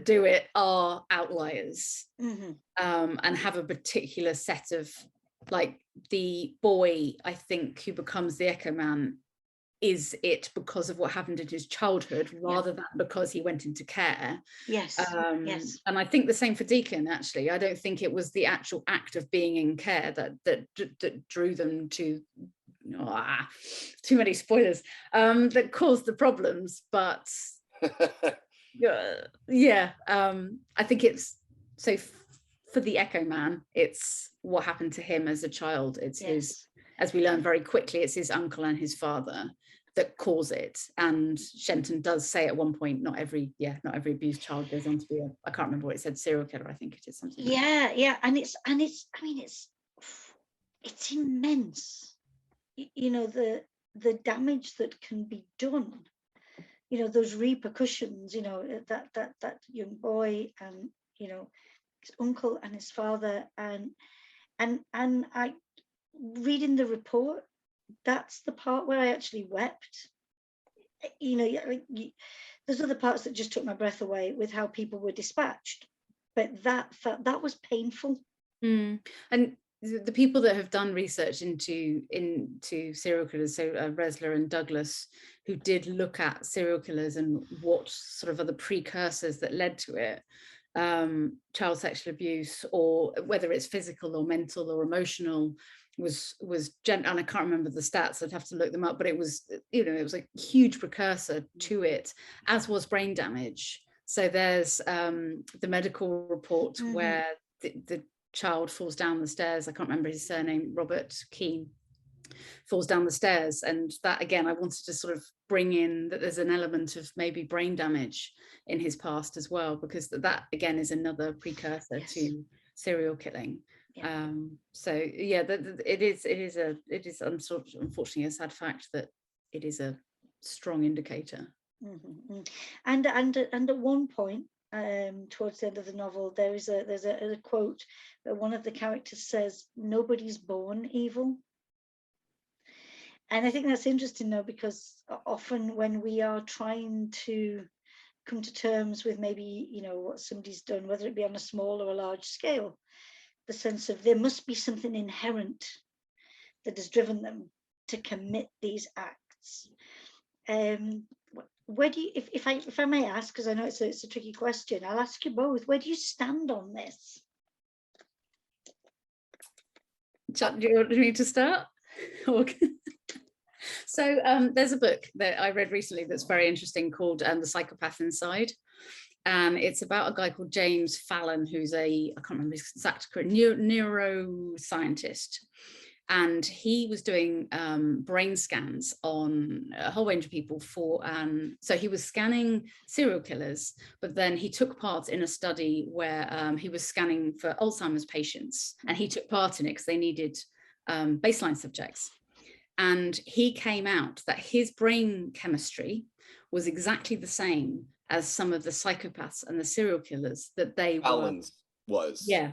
[SPEAKER 2] do it are outliers, and have a particular set of, like, the boy, I think, who becomes the Echo Man is it because of what happened in his childhood rather than because he went into care.
[SPEAKER 1] Yes.
[SPEAKER 2] And I think the same for Deacon, actually. I don't think it was the actual act of being in care that drew them to too many spoilers, that caused the problems. But I think it's so for the Echo Man, it's what happened to him as a child. It's his, as we learn very quickly, it's his uncle and his father. that cause it. And Shenton does say at one point, not every abused child goes on to be I can't remember what it said, serial killer, I think it is something.
[SPEAKER 1] Yeah, and it's I mean it's immense, the damage that can be done, those repercussions, that young boy, and his uncle and his father, and I, reading the report, that's the part where I actually wept. There's other parts that just took my breath away with how people were dispatched, but that was painful.
[SPEAKER 2] And the people that have done research into serial killers, so Resler and Douglas, who did look at serial killers and what sort of are the precursors that led to it, child sexual abuse, or whether it's physical or mental or emotional, was and I can't remember the stats, I'd have to look them up, but it was, it was a huge precursor to it, as was brain damage. So there's the medical report where the child falls down the stairs, I can't remember his surname, Robert Keane, falls down the stairs, and that, again, I wanted to sort of bring in that there's an element of maybe brain damage in his past as well, because that again is another precursor to serial killing. So yeah, it is unfortunately a sad fact that it is a strong indicator.
[SPEAKER 1] And at one point, towards the end of the novel, there's a quote that one of the characters says, "Nobody's born evil." And I think that's interesting though, because often when we are trying to come to terms with maybe, what somebody's done, whether it be on a small or a large scale, the sense of there must be something inherent that has driven them to commit these acts. Where do you, if I may ask, because I know it's a tricky question, I'll ask you both, where do you stand on this?
[SPEAKER 2] Do you want me to start? So there's a book that I read recently that's very interesting called The Psychopath Inside. And it's about a guy called James Fallon, who's I can't remember his exact career, neuroscientist. And he was doing brain scans on a whole range of people so he was scanning serial killers, but then he took part in a study where he was scanning for Alzheimer's patients, and he took part in it because they needed baseline subjects. And he came out that his brain chemistry was exactly the same as some of the psychopaths and the serial killers that they
[SPEAKER 3] Fallon's was.
[SPEAKER 2] Yeah.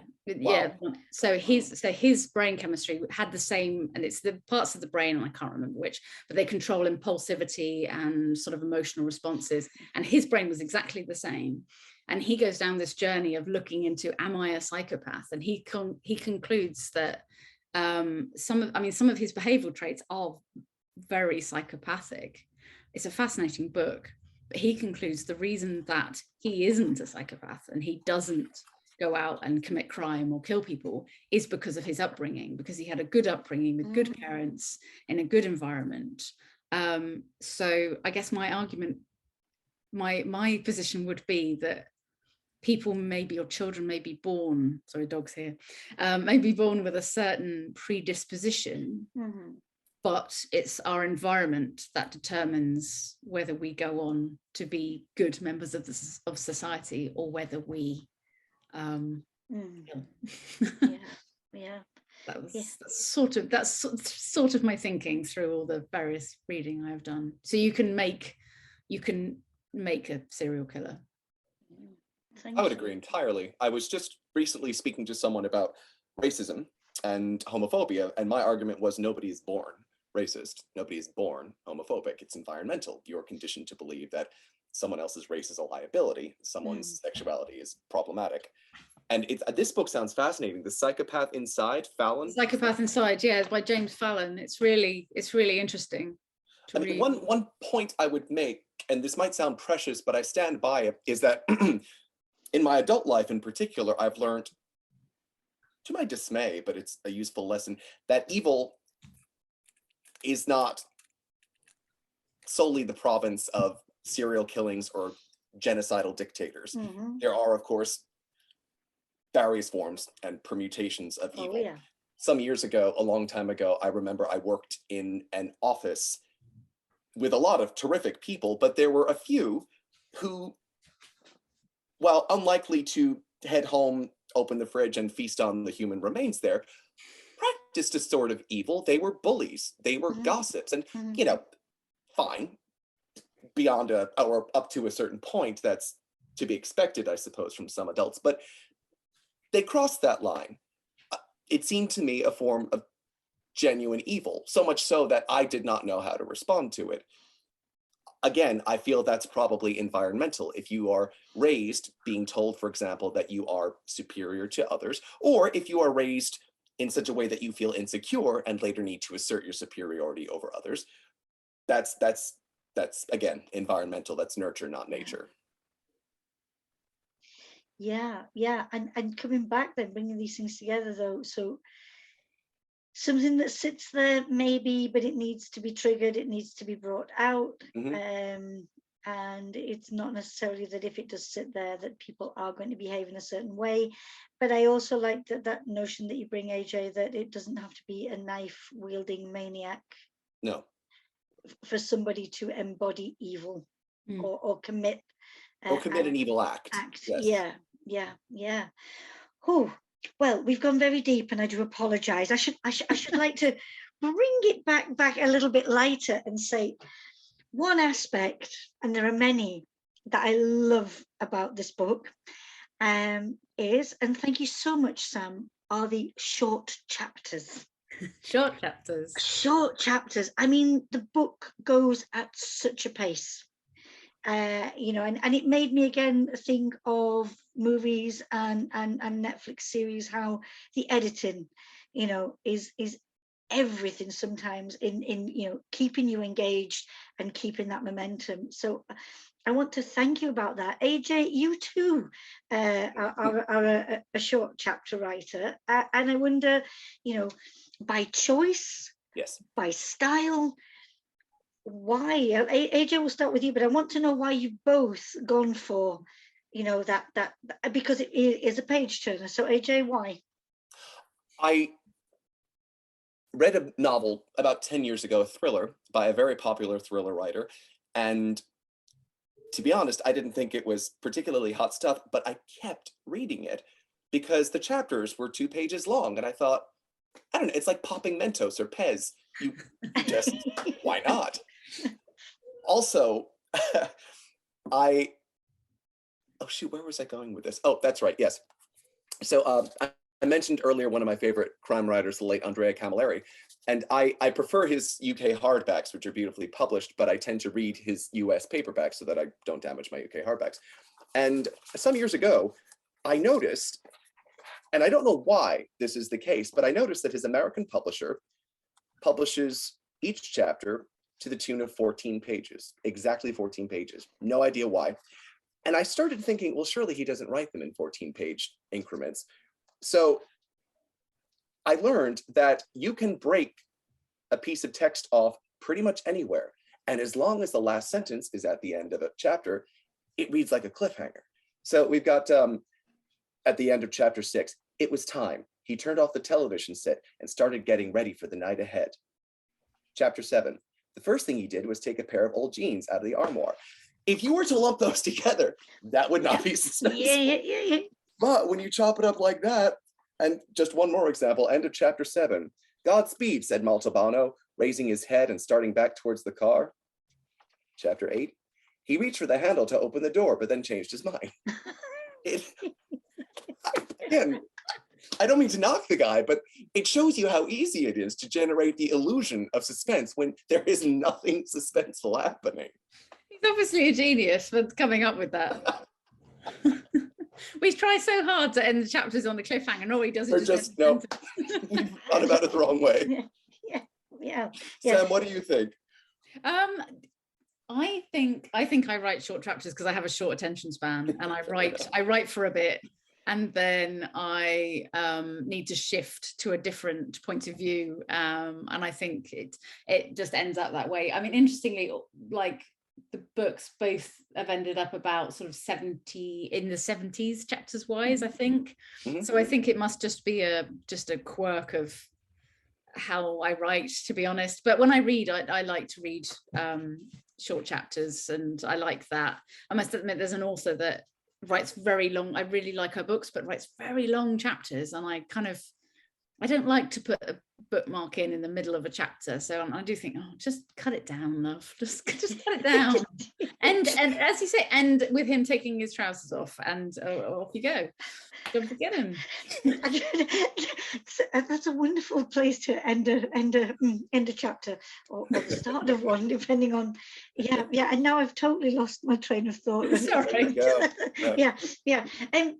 [SPEAKER 2] So his brain chemistry had the same, and it's the parts of the brain, and I can't remember which, but they control impulsivity and sort of emotional responses. And his brain was exactly the same. And he goes down this journey of looking into, am I a psychopath? And he concludes that some of his behavioral traits are very psychopathic. It's a fascinating book, but he concludes the reason that he isn't a psychopath and he doesn't go out and commit crime or kill people is because of his upbringing, because he had a good upbringing with good parents in a good environment. So I guess my argument, my position would be that people maybe, or children may be born, sorry, dogs here, may be born with a certain predisposition, but it's our environment that determines whether we go on to be good members of society, or whether we That's sort of my thinking through all the various reading I've done. So you can make a serial killer.
[SPEAKER 3] I would agree entirely. I was just recently speaking to someone about racism and homophobia, and my argument was nobody is born racist. Nobody is born homophobic. It's environmental. You're conditioned to believe that someone else's race is a liability, someone's sexuality is problematic. And this book sounds fascinating. The Psychopath Inside, Fallon.
[SPEAKER 2] Psychopath Inside, yeah, it's by James Fallon. It's really interesting.
[SPEAKER 3] I mean, one point I would make, and this might sound precious, but I stand by it, is that in my adult life in particular, I've learned, to my dismay, but it's a useful lesson, that evil is not solely the province of serial killings or genocidal dictators. There are, of course, various forms and permutations of evil. Yeah. Some years ago, a long time ago, I remember I worked in an office with a lot of terrific people, but there were a few who, while unlikely to head home, open the fridge, and feast on the human remains there, practiced a sort of evil. They were bullies, they were gossips, and you know, fine, beyond or up to a certain point, that's to be expected, I suppose, from some adults, but they crossed that line. It seemed to me a form of genuine evil, so much so that I did not know how to respond to it. Again, I feel that's probably environmental. If you are raised being told, for example, that you are superior to others, or if you are raised in such a way that you feel insecure and later need to assert your superiority over others, that's again, environmental, that's nurture, not nature.
[SPEAKER 1] Yeah, and coming back then, bringing these things together though, so something that sits there maybe, but it needs to be triggered, it needs to be brought out. And it's not necessarily that if it does sit there that people are going to behave in a certain way. But I also like that notion that you bring, AJ, that it doesn't have to be a knife wielding maniac. No. For somebody to embody evil or commit
[SPEAKER 3] an evil act.
[SPEAKER 1] Yes. Yeah. Oh, well, we've gone very deep, and I do apologize. I should like to bring it back a little bit lighter and say one aspect, and there are many, that I love about this book is, and thank you so much, Sam, are the short chapters.
[SPEAKER 2] Short chapters.
[SPEAKER 1] Short chapters. I mean, the book goes at such a pace. You know, and it made me again think of movies and Netflix series, how the editing, you know, is everything sometimes in you know, keeping you engaged and keeping that momentum. So I want to thank you about that. AJ, you too are a short chapter writer, and I wonder, you know, by choice,
[SPEAKER 3] yes,
[SPEAKER 1] by style, why? AJ, we'll start with you, but I want to know why you've both gone for, you know, that because it is a page turner. So AJ, why?
[SPEAKER 3] I read a novel about 10 years ago, a thriller by a very popular thriller writer, and to be honest, I didn't think it was particularly hot stuff, but I kept reading it because the chapters were 2 pages long, and I thought, I don't know, it's like popping Mentos or Pez. You just, why not? Also, oh shoot, where was I going with this? Oh, that's right, yes. So I mentioned earlier one of my favorite crime writers, the late Andrea Camilleri, and I prefer his UK hardbacks, which are beautifully published, but I tend to read his US paperbacks so that I don't damage my UK hardbacks. And some years ago, I noticed, and I don't know why this is the case, but I noticed that his American publisher publishes each chapter to the tune of 14 pages, exactly 14 pages. No idea why. And I started thinking, well, surely he doesn't write them in 14-page increments. So I learned that you can break a piece of text off pretty much anywhere. And as long as the last sentence is at the end of a chapter, it reads like a cliffhanger. So we've got at the end of chapter 6, it was time. He turned off the television set and started getting ready for the night ahead. Chapter 7, the first thing he did was take a pair of old jeans out of the armoire. If you were to lump those together, that would not be successful.
[SPEAKER 1] Yeah.
[SPEAKER 3] But when you chop it up like that, and just one more example, end of chapter 7. Godspeed, said Montalbano, raising his head and starting back towards the car. Chapter 8, he reached for the handle to open the door, but then changed his mind. Again, I don't mean to knock the guy, but it shows you how easy it is to generate the illusion of suspense when there is nothing suspenseful happening.
[SPEAKER 2] He's obviously a genius for coming up with that. We try so hard to end the chapters on the cliffhanger, and all he does is
[SPEAKER 3] just no. We've thought about it the wrong way.
[SPEAKER 1] Yeah.
[SPEAKER 3] Sam, what do you think?
[SPEAKER 2] I think I write short chapters because I have a short attention span, and I write for a bit, and then I need to shift to a different point of view, and I think it just ends up that way. I mean, interestingly, like the books both have ended up about sort of 70 in the 70s chapters wise, I think. So I think it must just be a quirk of how I write, to be honest. But when I read, I like to read short chapters, and I like that. I must admit, there's an author that writes very long, I really like her books, but writes very long chapters, and I don't like to put a bookmark in the middle of a chapter. So I do think, oh, just cut it down, love. Just cut it down. and as you say, end with him taking his trousers off, and off you go. Don't forget him.
[SPEAKER 1] That's a wonderful place to end a chapter, or the start of one, depending on. Yeah. And now I've totally lost my train of thought.
[SPEAKER 2] Sorry.
[SPEAKER 1] Yeah.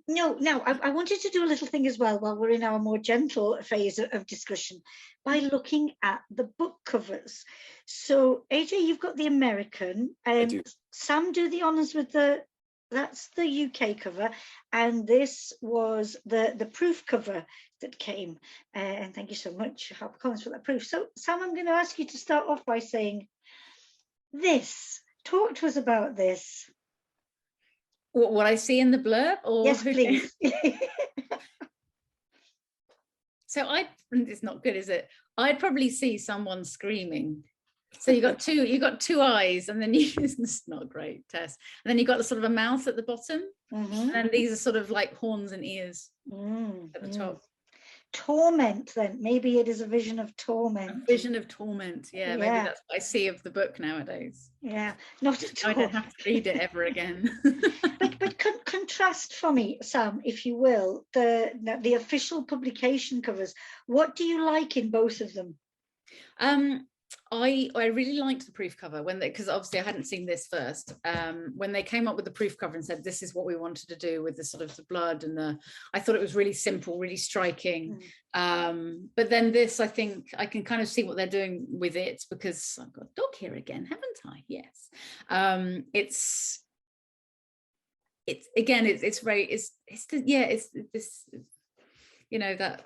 [SPEAKER 1] No. Now I wanted to do a little thing as well while we're in our more gentle phase of discussion, by looking at the book covers. So AJ, you've got the American.
[SPEAKER 3] I do.
[SPEAKER 1] Sam, do the honors with that's the UK cover, and this was the proof cover that came. And thank you so much, HarperCollins, for that proof. So Sam, I'm going to ask you to start off by saying this. Talk to us about this.
[SPEAKER 2] What I see in the blurb? Or
[SPEAKER 1] yes, please.
[SPEAKER 2] So it's not good, is it? I'd probably see someone screaming. So you got two eyes, and then it's not great, Tess. And then you got the sort of a mouth at the bottom, and then these are sort of like horns and ears at the top.
[SPEAKER 1] Torment, then maybe it is a vision of torment.
[SPEAKER 2] A vision of torment, yeah. Maybe that's what I see of the book nowadays.
[SPEAKER 1] Yeah, not at all.
[SPEAKER 2] I don't have to read it ever again.
[SPEAKER 1] but contrast for me, Sam, if you will, the official publication covers. What do you like in both of them?
[SPEAKER 2] I really liked the proof cover because obviously I hadn't seen this first. When they came up with the proof cover and said this is what we wanted to do with the sort of the blood and I thought it was really simple, really striking. But then this, I think I can kind of see what they're doing with it, because I've got a dog here again, haven't I? Yes. It's this, you know, that.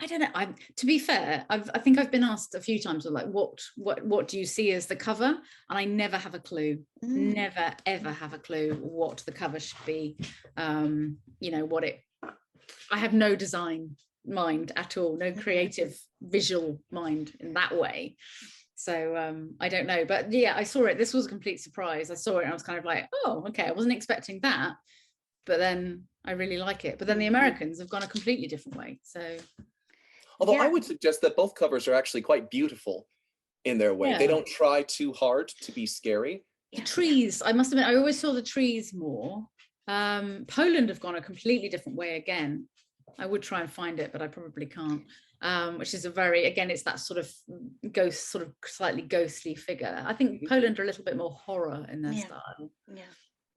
[SPEAKER 2] I don't know. To be fair, I think I've been asked a few times, like, what do you see as the cover? And I never have a clue. Never ever have a clue what the cover should be. You know I have no design mind at all, no creative visual mind in that way. So I don't know, but yeah, I saw it. This was a complete surprise. I saw it and I was kind of like, oh, okay, I wasn't expecting that, but then I really like it. But then the Americans have gone a completely different way. So.
[SPEAKER 3] Although I would suggest that both covers are actually quite beautiful in their way. They don't try too hard to be scary.
[SPEAKER 2] The trees, I must admit, I always saw the trees more. Poland have gone a completely different way again. I would try and find it, but I probably can't. Which is it's that sort of ghost, sort of slightly ghostly figure. I think Poland are a little bit more horror in their style.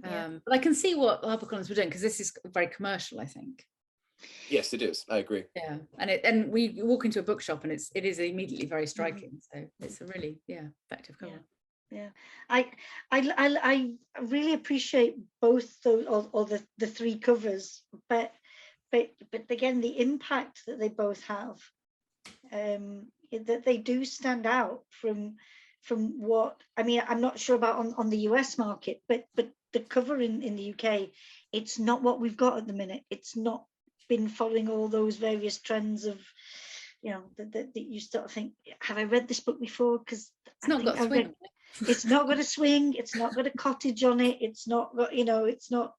[SPEAKER 2] But I can see what HarperCollins were doing, because this is very commercial, I think.
[SPEAKER 3] Yes, it is. I agree.
[SPEAKER 2] Yeah, and we walk into a bookshop and it is immediately very striking. So it's a really effective cover.
[SPEAKER 1] Yeah. I really appreciate both those, or the three covers, but again, the impact that they both have, that they do stand out from what, I mean, I'm not sure about on the US market, but the cover in the UK, it's not what we've got at the minute. It's not been following all those various trends of, you know, that you start to think, have I read this book before? Because
[SPEAKER 2] it's not got a swing.
[SPEAKER 1] It's not got a swing. It's not got a cottage on it. It's not got, you know, it's not.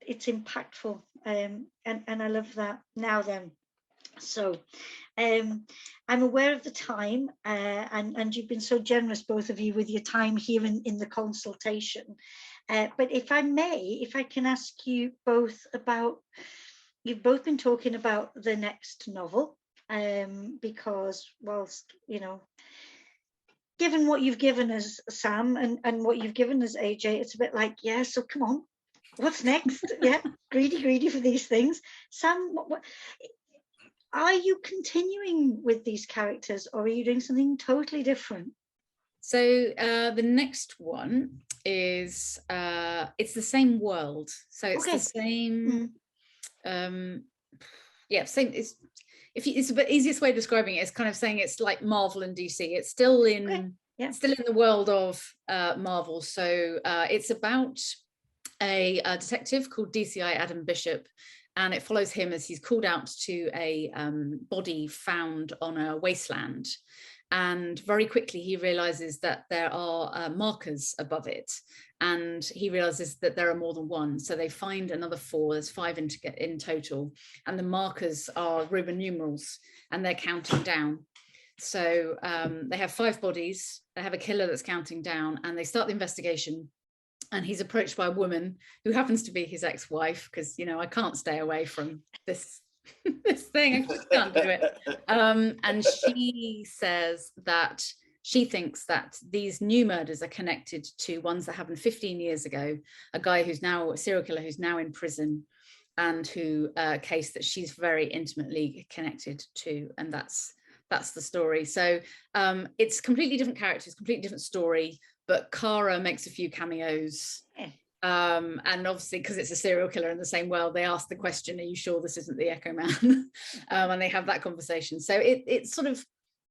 [SPEAKER 1] It's impactful, and I love that. Now then, so I'm aware of the time, and you've been so generous, both of you, with your time here in the consultation. But if I may, if I can ask you both about, you've both been talking about the next novel, because whilst, you know, given what you've given us, Sam, and what you've given us, AJ, it's a bit like, yeah, so come on, what's next? Yeah, greedy for these things. Sam, what are you continuing with these characters, or are you doing something totally different?
[SPEAKER 2] So the next one is it's the same world, so it's the same same. It's the easiest way of describing it is kind of saying it's like Marvel and DC. It's still in still in the world of Marvel. So it's about a detective called DCI Adam Bishop, and it follows him as he's called out to a body found on a wasteland. And very quickly he realizes that there are markers above it, and he realizes that there are more than one. So they find another 4, there's 5 in total, and the markers are Roman numerals, and they're counting down. So they have 5 bodies, they have a killer that's counting down, and they start the investigation. And he's approached by a woman who happens to be his ex-wife, because, you know, I can't stay away from this this thing, I just can't do it. And she says that she thinks that these new murders are connected to ones that happened 15 years ago, a guy who's now a serial killer who's now in prison, and who a case that she's very intimately connected to, and that's the story. So it's completely different characters, completely different story, but Kara makes a few cameos. And obviously, because it's a serial killer in the same world, they ask the question, are you sure this isn't the Echo Man? And they have that conversation. So it sort of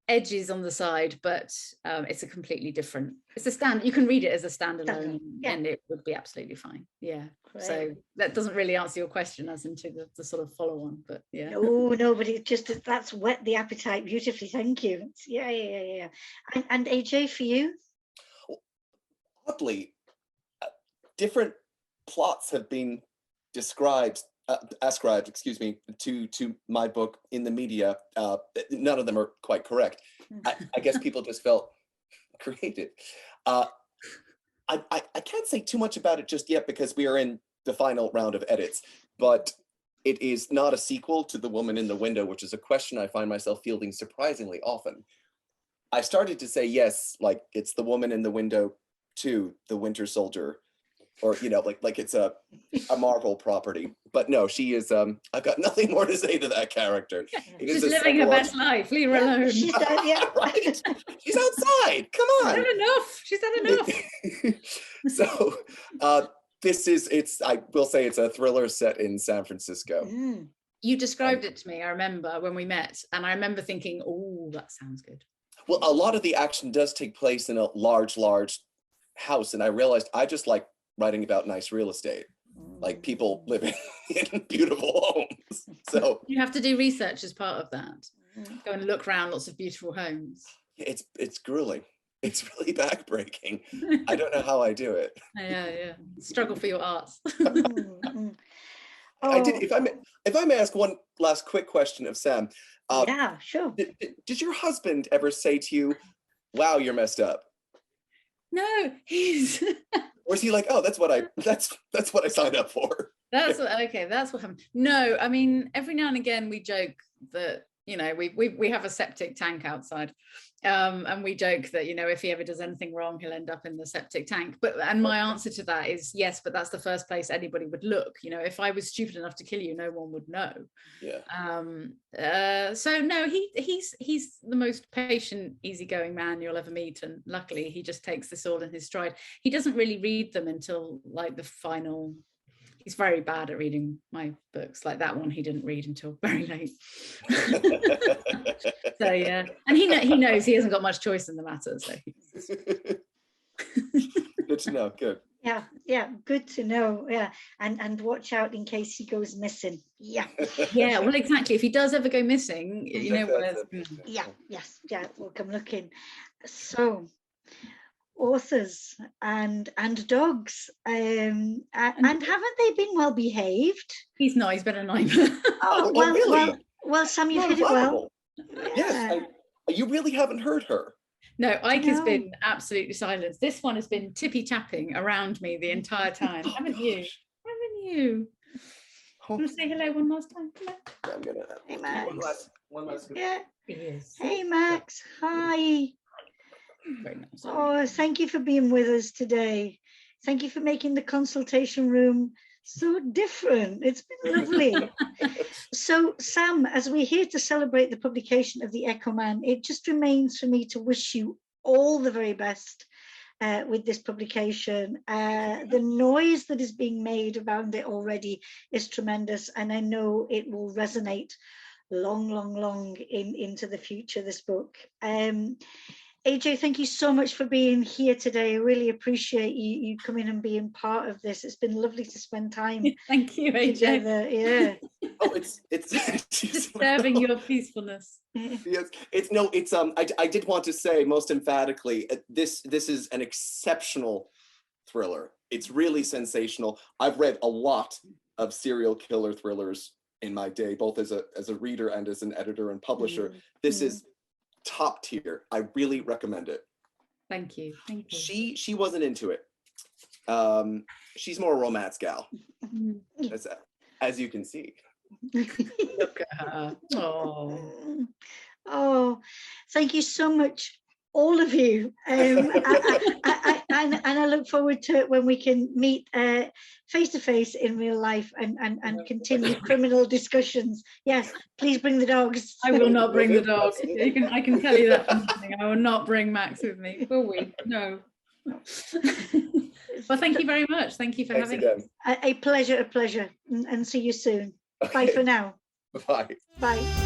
[SPEAKER 2] edges on the side, but it's a completely different, it's a stand, you can read it as a standalone, and it would be absolutely fine. Yeah. Great. So that doesn't really answer your question as into the sort of follow on, but yeah.
[SPEAKER 1] No, but it just, that's whet the appetite beautifully. Thank you. Yeah. And AJ, for you?
[SPEAKER 3] Oddly, different plots have been ascribed, to my book in the media. None of them are quite correct. I guess people just felt creative. I can't say too much about it just yet because we are in the final round of edits, but it is not a sequel to The Woman in the Window, which is a question I find myself fielding surprisingly often. I started to say yes, like it's The Woman in the Window 2, The Winter Soldier, or, you know, like it's a Marvel property. But no, she is, I've got nothing more to say to that character.
[SPEAKER 2] She's living her best life, leave her alone.
[SPEAKER 1] She's
[SPEAKER 3] right? She's outside, come on.
[SPEAKER 2] She's had enough.
[SPEAKER 3] So I will say it's a thriller set in San Francisco.
[SPEAKER 2] You described it to me, I remember, when we met, and I remember thinking, oh, that sounds good.
[SPEAKER 3] Well, a lot of the action does take place in a large house, and I realized I just like writing about nice real estate, like people living in beautiful homes. So
[SPEAKER 2] you have to do research as part of that. Go and look around lots of beautiful homes.
[SPEAKER 3] It's grueling. It's really backbreaking. I don't know how I do it.
[SPEAKER 2] Yeah. Struggle for your arts.
[SPEAKER 3] I did. If I may ask one last quick question of Sam.
[SPEAKER 1] Yeah, sure.
[SPEAKER 3] Did your husband ever say to you, "Wow, you're messed up"?
[SPEAKER 2] No, he's.
[SPEAKER 3] Or is he like, "Oh, that's what I signed up for"?
[SPEAKER 2] That's what happened. No, I mean, every now and again we joke that, you know, we have a septic tank outside, and we joke that, you know, if he ever does anything wrong, he'll end up in the septic tank. And my answer to that is yes, but that's the first place anybody would look. You know, if I was stupid enough to kill you, no one would know.
[SPEAKER 3] Yeah.
[SPEAKER 2] So no, he's the most patient, easygoing man you'll ever meet, and luckily he just takes this all in his stride. He doesn't really read them until like the final. He's very bad at reading my books. Like that one, he didn't read until very late. So yeah, and he knows he hasn't got much choice in the matter. So
[SPEAKER 3] good to know. Good.
[SPEAKER 1] Yeah, good to know. Yeah, and watch out in case he goes missing. Yeah.
[SPEAKER 2] Well, exactly. If he does ever go missing, you know what?
[SPEAKER 1] Yeah. We'll come looking. So. Authors and dogs, and haven't they been well behaved?
[SPEAKER 2] He's not. He's been a nightmare.
[SPEAKER 1] Oh, really? Well, Sam, you've hit it well.
[SPEAKER 3] Yes, you really haven't heard her.
[SPEAKER 2] No, Ike has been absolutely silent. This one has been tippy tapping around me the entire time. Haven't you? You want to say hello one last time?
[SPEAKER 3] I'm gonna.
[SPEAKER 1] Hey, Max.
[SPEAKER 3] One last.
[SPEAKER 1] Yeah. Hey, Max. Hi.
[SPEAKER 2] Very nice.
[SPEAKER 1] Oh, thank you for being with us today. Thank you for making the consultation room so different. It's been lovely. So, Sam, as we're here to celebrate the publication of The Echo Man, it just remains for me to wish you all the very best with this publication. The noise that is being made around it already is tremendous, and I know it will resonate long into the future, this book. AJ, thank you so much for being here today. I really appreciate you coming and being part of this. It's been lovely to spend time.
[SPEAKER 2] Thank you, AJ.
[SPEAKER 1] Together. Yeah.
[SPEAKER 3] Oh, it's
[SPEAKER 2] disturbing your peacefulness.
[SPEAKER 3] Yes, I did want to say most emphatically, this is an exceptional thriller. It's really sensational. I've read a lot of serial killer thrillers in my day, both as a reader and as an editor and publisher. This is top tier. I really recommend it.
[SPEAKER 2] Thank you. Thank you.
[SPEAKER 3] She wasn't into it. She's more a romance gal, as you can see.
[SPEAKER 2] Look at her.
[SPEAKER 1] Oh, thank you so much, all of you. And I look forward to it when we can meet face to face in real life and continue criminal discussions. Yes, please bring the dogs.
[SPEAKER 2] I will not bring the dog. I can tell you that from nothing. I will not bring Max with me. Will we? No. Well, thank you very much. Thank you for having us.
[SPEAKER 1] A pleasure, and see you soon. Bye for now.
[SPEAKER 3] Bye.
[SPEAKER 1] Bye.